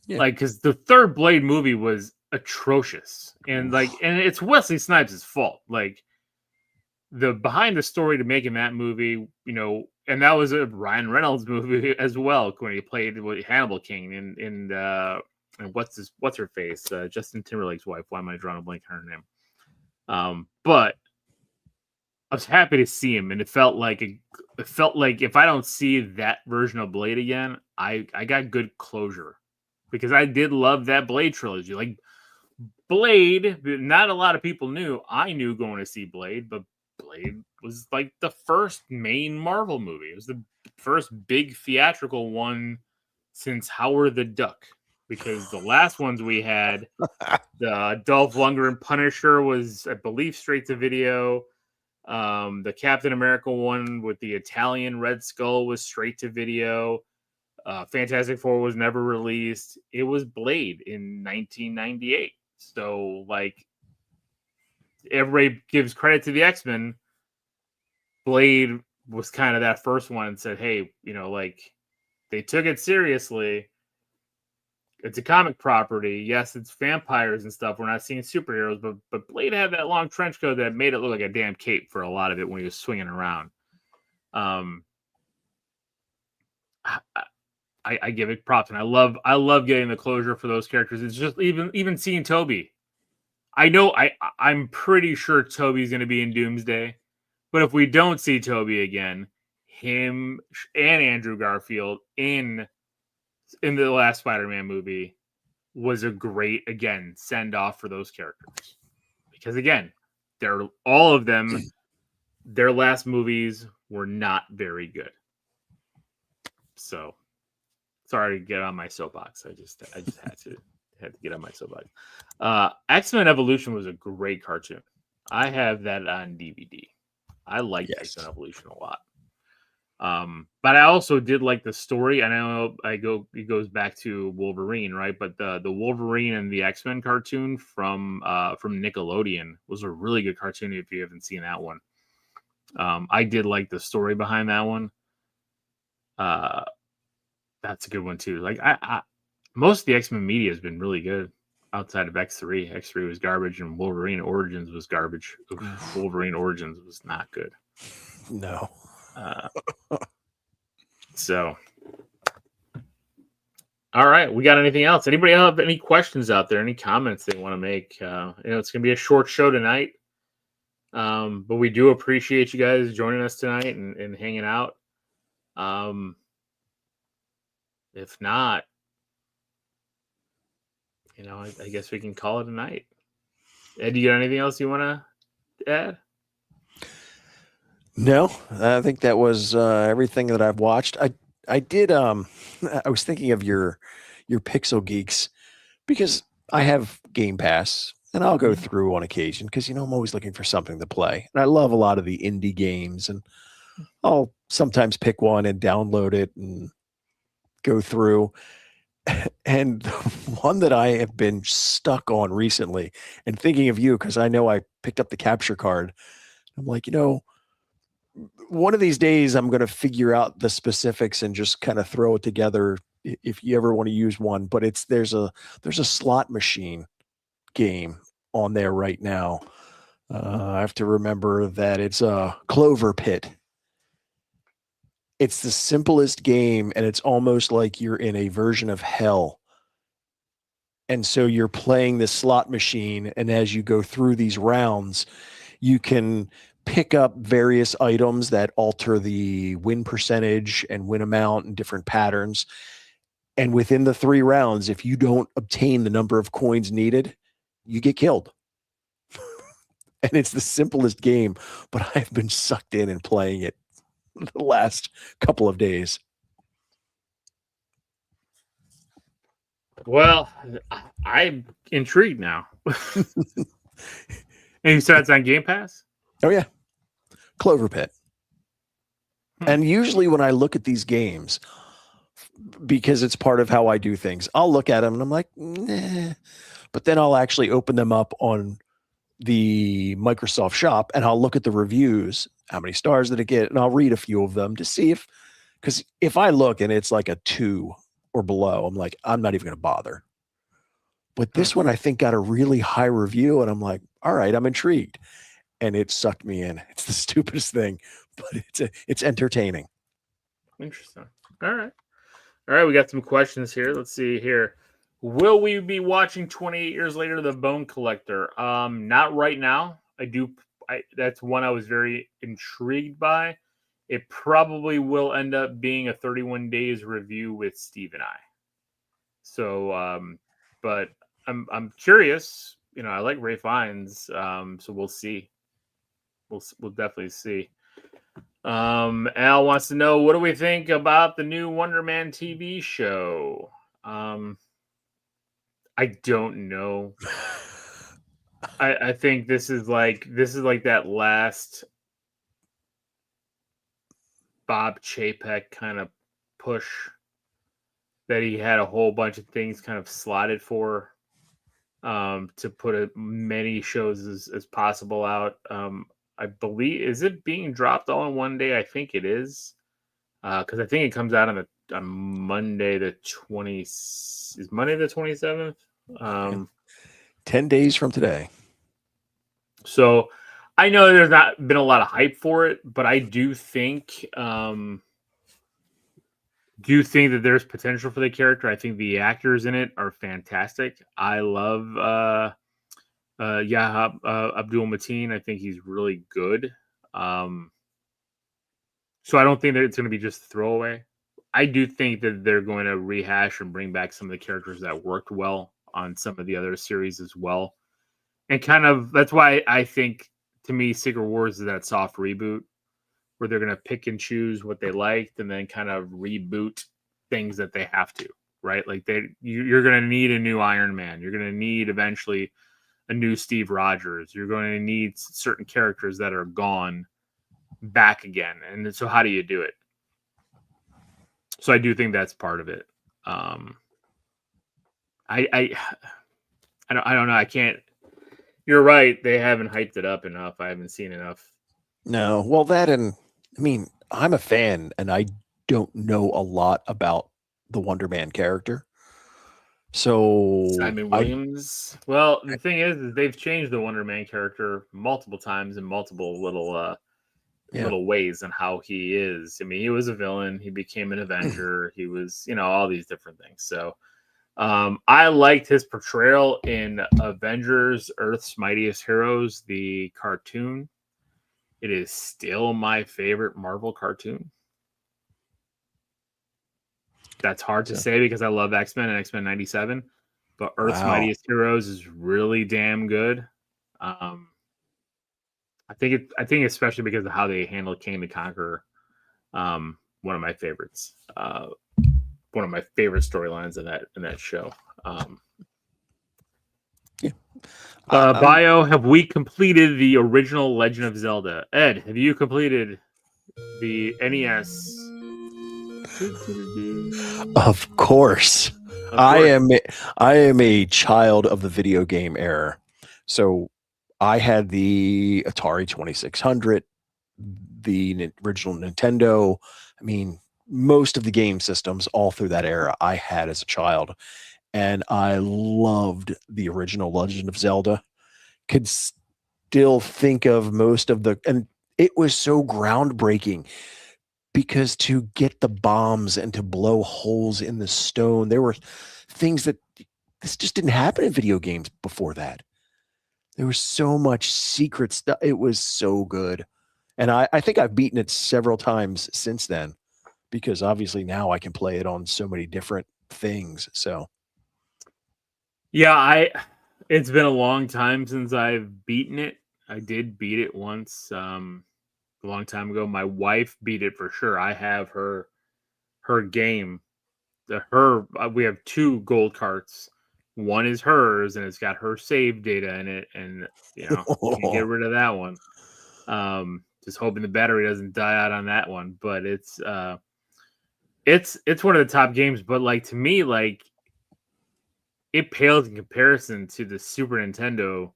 Yeah. Like, because the third Blade movie was atrocious, and and it's Wesley Snipes' fault. Like, the behind the story to making that movie, and that was a Ryan Reynolds movie as well, when he played Hannibal King and what's her face, Justin Timberlake's wife. Why am I drawing a blank on her name? But I was happy to see him, and it felt like if I don't see that version of Blade again, I got good closure, because I did love that Blade trilogy. Like, Blade, not a lot of people knew. I knew going to see Blade, but Blade was like the first main Marvel movie. It was the first big theatrical one since Howard the Duck, because the last ones we had, the Dolph Lundgren Punisher was, I believe, straight to video. The Captain America one with the Italian Red Skull was straight to video. Fantastic Four was never released. It was Blade in 1998. So, like, everybody gives credit to the X-Men. Blade was kind of that first one and said, hey, they took it seriously. It's a comic property. Yes, it's vampires and stuff. We're not seeing superheroes, but Blade had that long trench coat that made it look like a damn cape for a lot of it when he was swinging around. I give it props, and I love getting the closure for those characters. It's just even seeing Toby. I know I'm pretty sure Toby's going to be in Doomsday, but if we don't see Toby again, him and Andrew Garfield in the last Spider-Man movie was a great, again, send off for those characters, because again, all of them, their last movies were not very good. So sorry to get on my soapbox. I just had to get on my soapbox. X-Men Evolution was a great cartoon. I have that on DVD. I like X-Men Evolution a lot. But I also did like the story. I know it goes back to Wolverine, right? But the Wolverine and the X-Men cartoon from Nickelodeon was a really good cartoon if you haven't seen that one. I did like the story behind that one. That's a good one too. Like, I most of the X-Men media has been really good outside of X3. X3 was garbage, and Wolverine Origins was garbage. Wolverine Origins was not good. No. So, all right, we got anything else? Anybody have any questions out there? Any comments they want to make? It's going to be a short show tonight, but we do appreciate you guys joining us tonight and hanging out. If not, I guess we can call it a night. Ed, do you got anything else you want to add? No, I think that was everything that I've watched. I did. I was thinking of your Pixel Geeks, because I have Game Pass and I'll go through on occasion, because I'm always looking for something to play, and I love a lot of the indie games, and I'll sometimes pick one and download it and go through. And the one that I have been stuck on recently, and thinking of you, because I know I picked up the capture card, I'm like, one of these days I'm going to figure out the specifics and just kind of throw it together if you ever want to use one. But there's a slot machine game on there right now. I have to remember that it's a Clover Pit. It's the simplest game, and it's almost like you're in a version of hell And so you're playing this slot machine, and as you go through these rounds, you can pick up various items that alter the win percentage and win amount and different patterns. And within the 3 rounds, if you don't obtain the number of coins needed, you get killed. And it's the simplest game, but I've been sucked in and playing it the last couple of days. Well, I'm intrigued now. And you said it's on Game Pass? Oh, yeah. Clover Pit. And usually when I look at these games, because it's part of how I do things, I'll look at them and I'm like, nah. But then I'll actually open them up on the Microsoft shop and I'll look at the reviews. How many stars did it get? And I'll read a few of them to see because if I look and it's like a 2 or below, I'm like, I'm not even going to bother. But this one, I think, got a really high review, and I'm like, all right, I'm intrigued. And it sucked me in. It's the stupidest thing, but it's entertaining. Interesting. All right. We got some questions here. Let's see here. Will we be watching 28 Years Later, The Bone Collector? Not right now. That's one I was very intrigued by. It probably will end up being a 31 days review with Steve and I. So, but I'm curious. I like Ray Fiennes. So we'll see. We'll definitely see. Al wants to know, what do we think about the new Wonder Man TV show? I don't know. I think this is like that last Bob Chapek kind of push that he had a whole bunch of things kind of slotted for, to put as many shows as possible out. I believe, is it being dropped all in one day? I think it is, because I think it comes out on Monday the 20th. Is Monday the 27th? 10 days from today. So I know there's not been a lot of hype for it, but I do think that there's potential for the character. I think the actors in it are fantastic. I love Yahya Abdul Mateen. I think he's really good. So I don't think that it's going to be just a throwaway. I do think that they're going to rehash and bring back some of the characters that worked well on some of the other series as well. And kind of, that's why I think, to me, Secret Wars is that soft reboot where they're going to pick and choose what they liked and then kind of reboot things that they have to, right? Like you're going to need a new Iron Man. You're going to need eventually a new Steve Rogers. You're going to need certain characters that are gone back again. And so how do you do it? So I do think that's part of it. I don't know. I can't. You're right. They haven't hyped it up enough. I haven't seen enough. No, well, that, and I mean, I'm a fan, and I don't know a lot about the Wonder Man character. So Simon Williams. Well, the thing is they've changed the Wonder Man character multiple times in multiple little ways on how he is. I mean, he was a villain. He became an Avenger. He was, all these different things. So I liked his portrayal in Avengers, Earth's Mightiest Heroes, the cartoon. It is still my favorite Marvel cartoon. That's hard to say because I love X-Men and X-Men 97, but Earth's Mightiest Heroes is really damn good. I think especially because of how they handled King the Conqueror. One of my favorites. One of my favorite storylines in that show. Bio, have we completed the original Legend of Zelda? Ed, have you completed the NES? Of course. I am a child of the video game era. So I had the Atari 2600, the original Nintendo. I mean, most of the game systems all through that era I had as a child. And I loved the original Legend of Zelda. Could still think of most of and it was so groundbreaking because to get the bombs and to blow holes in the stone, there were things that this just didn't happen in video games before that. There was so much secret stuff. It was so good. And I think I've beaten it several times since then because obviously now I can play it on so many different things. So Yeah, it's been a long time since I've beaten it. I did beat it once a long time ago. My wife beat it for sure. I have her game. We have 2 gold carts. One is hers and it's got her save data in it, and can't get rid of that one. Just hoping the battery doesn't die out on that one, but it's one of the top games, but like to me, like it pales in comparison to the Super Nintendo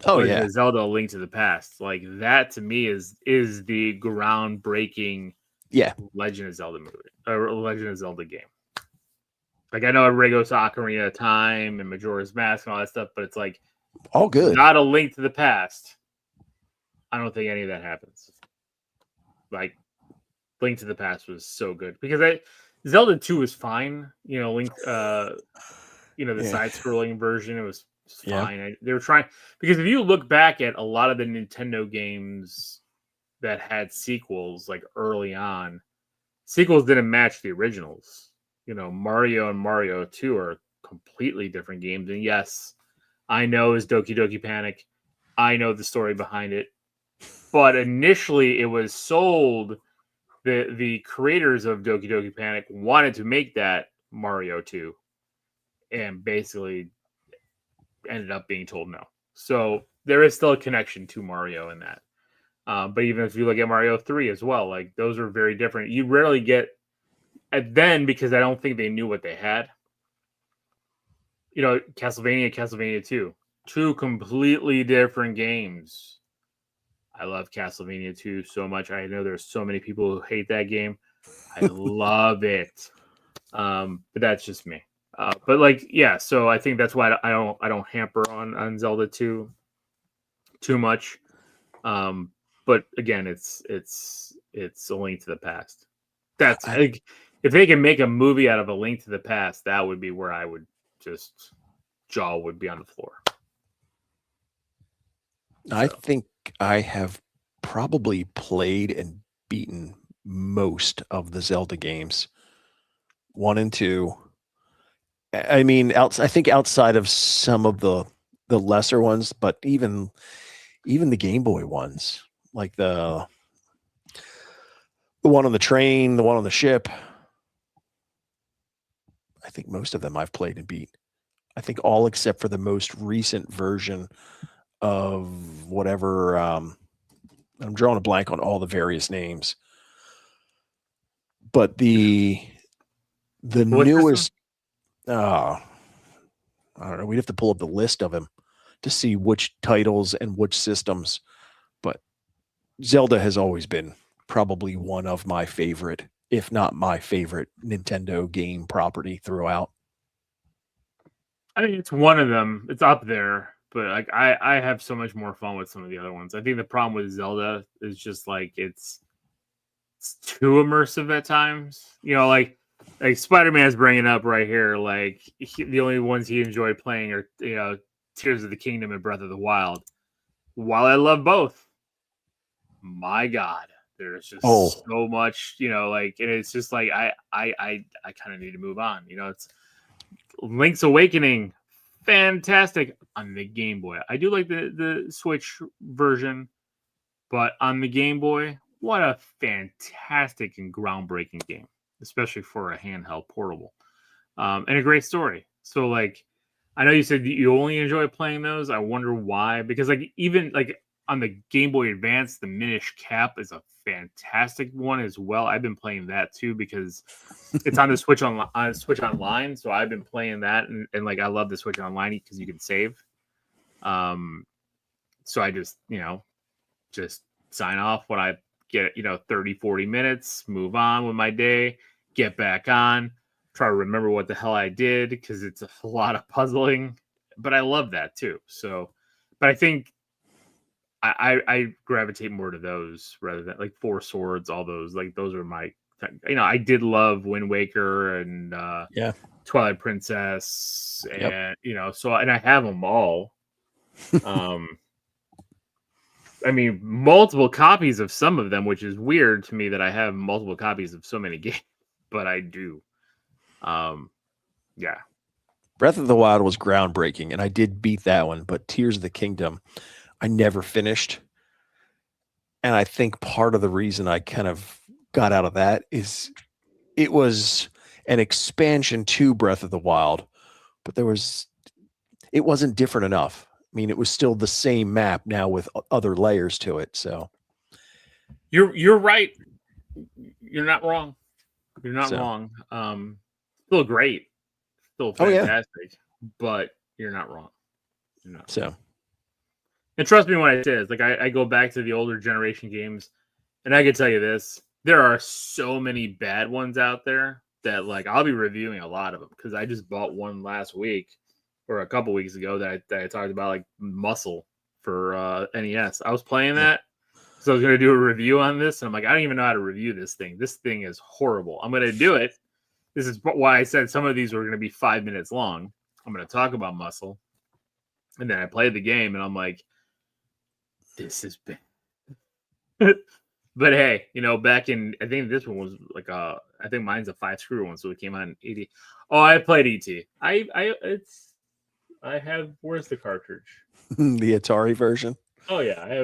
oh Legend yeah. of Zelda: A Link to the Past. Like that to me is the groundbreaking Yeah. Legend of Zelda movie or Legend of Zelda game. Like I know everybody goes to Ocarina of Time and Majora's Mask and all that stuff, but it's like All good. not A Link to the Past. I don't think any of that happens. Like Link to the Past was so good because Zelda 2 was fine. Link the Yeah. side scrolling version, it was Yeah. fine. They were trying, because if you look back at a lot of the Nintendo games that had sequels like early on, sequels didn't match the originals. Mario and Mario 2 are completely different games. And yes, I know it's Doki Doki Panic. I know the story behind it. But initially it was sold, the creators of Doki Doki Panic wanted to make that Mario 2 and basically ended up being told no. So there is still a connection to Mario in that. But even if you look at Mario 3 as well, like those are very different. You rarely get then, because I don't think they knew what they had. Castlevania 2. 2 completely different games. I love Castlevania 2 so much. I know there's so many people who hate that game. I love it. But that's just me. But like, yeah, so I think that's why I don't hamper on Zelda 2 too much. But again, it's A Link to the Past. That's I, like, if they can make a movie out of A Link to the Past, that would be where I would just jaw would be on the floor. I think I have probably played and beaten most of the Zelda games. 1 and 2. I mean, I think outside of some of the lesser ones, but even the Game Boy ones, like the one on the train, the one on the ship. I think most of them I've played and beat. I think all except for the most recent version of whatever. I'm drawing a blank on all the various names, but the What system? newest. I don't know. We'd have to pull up the list of them to see which titles and which systems. But Zelda has always been probably one of my favorite, if not my favorite, Nintendo game property throughout. I mean, it's one of them. It's up there, but like I have so much more fun with some of the other ones. I think the problem with Zelda is just like it's too immersive at times. Like Spider-Man's bringing up right here. Like the only ones he enjoyed playing are Tears of the Kingdom and Breath of the Wild. While I love both, my God, there's just so much. Like, and it's just like I kind of need to move on. It's Link's Awakening, fantastic on the Game Boy. I do like the Switch version, but on the Game Boy, what a fantastic and groundbreaking game, especially for a handheld portable, and a great story. So, like, I know you said you only enjoy playing those. I wonder why, because like even like on the Game Boy Advance, the Minish Cap is a fantastic one as well. I've been playing that too because it's on the Switch on Switch Online. So I've been playing that, and like I love the Switch Online because you can save. So I just sign off when I get 30, 40 minutes, move on with my day, get back on, try to remember what the hell I did because it's a lot of puzzling. But I love that too. So, but I think I gravitate more to those rather than like Four Swords, all those. Like those are my, I did love Wind Waker and Yeah. Twilight Princess, Yep. and and I have them all. I mean, multiple copies of some of them, which is weird to me that I have multiple copies of so many games, but I do. Yeah. Breath of the Wild was groundbreaking, and I did beat that one, but Tears of the Kingdom, I never finished. And I think part of the reason I kind of got out of that is it was an expansion to Breath of the Wild, but it wasn't different enough. I mean, it was still the same map now with other layers to it. So You're right. You're not wrong. You're not wrong. Still great. Still fantastic. But you're not wrong. You're not. So. And trust me when I say this, like I go back to the older generation games, and I can tell you this: there are so many bad ones out there that like I'll be reviewing a lot of them because I just bought one last week or a couple weeks ago that I talked about, like Muscle for NES. I was playing that, so I was going to do a review on this, and I'm like, I don't even know how to review this thing. This thing is horrible. I'm going to do it. This is why I said some of these were going to be 5 minutes long. I'm going to talk about Muscle, and then I played the game, and I'm like, this is bad. But hey, back in, I think this one was like I think mine's a 5-screw one, so it came out in 80. Oh, I played ET. Where's the cartridge? The Atari version. Oh yeah, I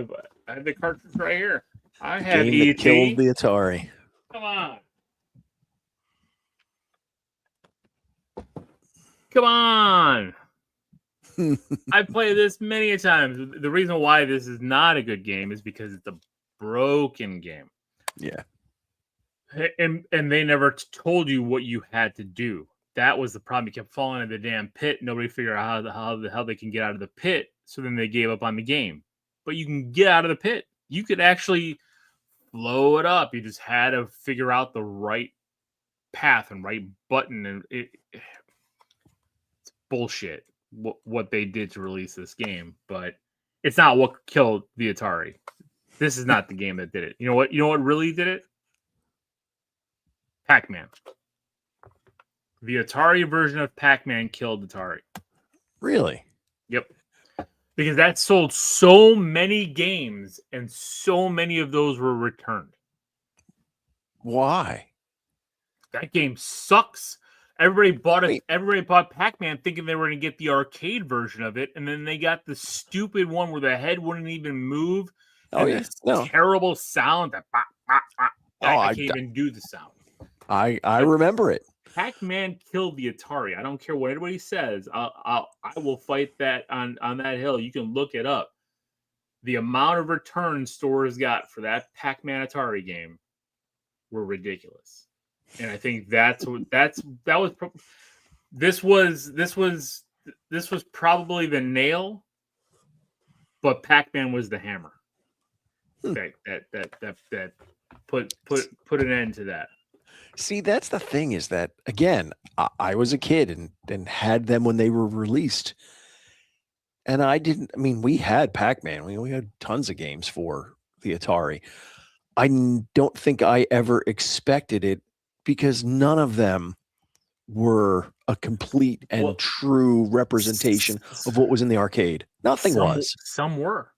have the cartridge right here. I have Game that ET. killed the Atari. Come on. Come on. I've played this many times. The reason why this is not a good game is because it's a broken game. Yeah. And they never told you what you had to do. That was the problem. You kept falling into the damn pit. Nobody figured out how the hell they can get out of the pit. So then they gave up on the game. But you can get out of the pit. You could actually blow it up. You just had to figure out the right path and right button. And it's bullshit what they did to release this game. But it's not what killed the Atari. This is not the game that did it. You know what? You know what really did it? Pac-Man. The Atari version of Pac-Man killed Atari. Really? Yep. Because that sold so many games, and so many of those were returned. Why? That game sucks. Everybody bought it. Everybody bought Pac-Man thinking they were going to get the arcade version of it, and then they got the stupid one where the head wouldn't even move. Oh, yeah. No. Terrible sound. That I can't even do the sound. I remember it. Pac-Man killed the Atari. I don't care what anybody says. I will fight that on that hill. You can look it up. The amount of returns stores got for that Pac-Man Atari game were ridiculous, and I think this was probably the nail, but Pac-Man was the hammer. That put an end to that. See, that's the thing is that, again, I was a kid and had them when they were released. And we had Pac-Man. We had tons of games for the Atari. I don't think I ever expected it because none of them were a complete and true representation of what was in the arcade. Nothing was. Some were.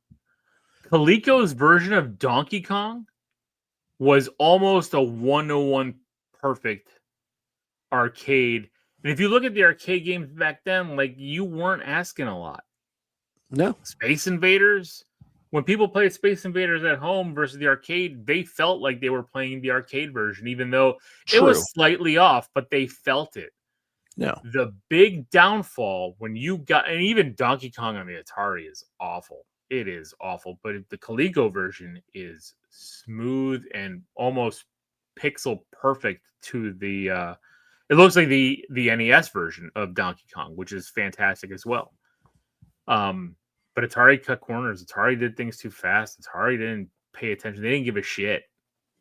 Coleco's version of Donkey Kong was almost a 101 perfect arcade. And if you look at the arcade games back then, like, you weren't asking a lot. No. Space Invaders, when people played Space Invaders at home versus the arcade, they felt like they were playing the arcade version, even though it was slightly off, but they felt it. No. The big downfall when you got, and even Donkey Kong on the Atari is awful. It is awful, but the Coleco version is smooth and almost pixel perfect to the it looks like the NES version of Donkey Kong, which is fantastic as well. But Atari cut corners. Atari did things too fast. Atari didn't pay attention. They didn't give a shit.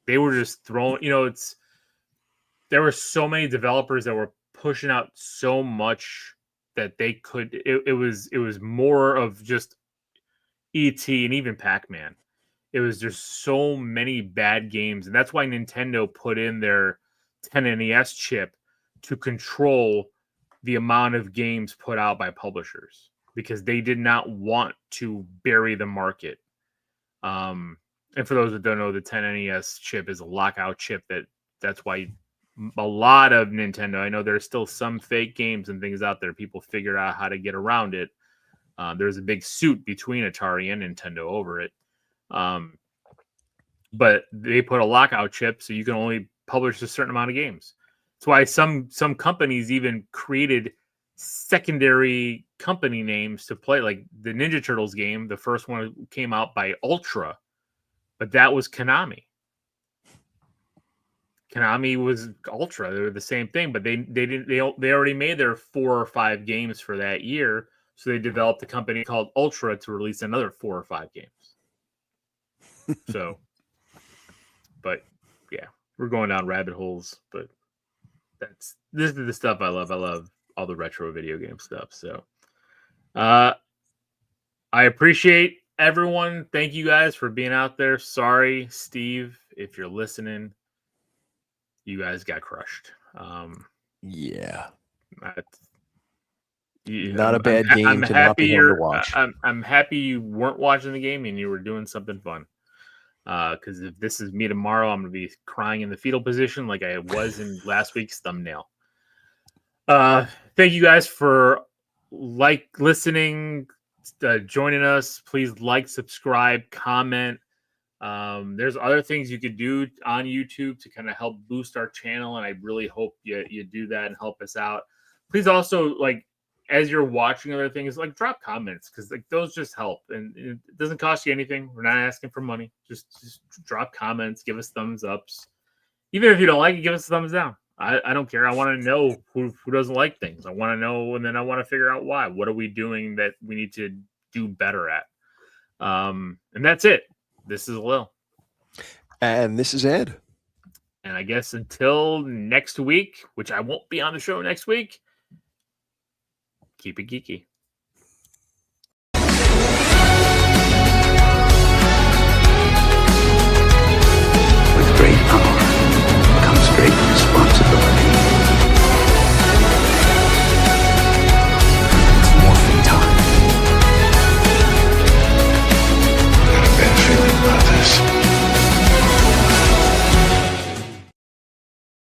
They were just throwing, there were so many developers that were pushing out so much that they could, it was more of just ET and even Pac-Man. It was just so many bad games. And that's why Nintendo put in their 10 NES chip to control the amount of games put out by publishers because they did not want to bury the market. And for those that don't know, the 10NES chip is a lockout chip. That's why a lot of Nintendo, I know there's still some fake games and things out there. People figured out how to get around it. There's a big suit between Atari and Nintendo over it. But they put a lockout chip so you can only publish a certain amount of games. That's why some companies even created secondary company names to play, like the Ninja Turtles game. The first one came out by Ultra, but that was Konami. Konami was Ultra. They were the same thing, but they already made their 4 or 5 games for that year, so they developed a company called Ultra to release another 4 or 5 games. So, but yeah, we're going down rabbit holes, but this is the stuff I love. I love all the retro video game stuff. So, I appreciate everyone. Thank you guys for being out there. Sorry, Steve, if you're listening, you guys got crushed. Yeah. Not a bad game to not be home to watch. I'm happy you weren't watching the game and you were doing something fun. Because if this is me tomorrow, I'm going to be crying in the fetal position like I was in last week's thumbnail. Thank you guys for listening, joining us. Please like, subscribe, comment. There's other things you could do on YouTube to kind of help boost our channel, and I really hope you do that and help us out. Please also, like, as you're watching other things, like, drop comments, because like those just help, and it doesn't cost you anything. We're not asking for money. Just drop comments, give us thumbs ups. Even if you don't like it, give us a thumbs down. I don't care. I want to know who doesn't like things. I want to know, and then I want to figure out why. What are we doing that we need to do better at? And that's it. This is Alil. And this is Ed. And I guess until next week, which I won't be on the show next week, keep it geeky.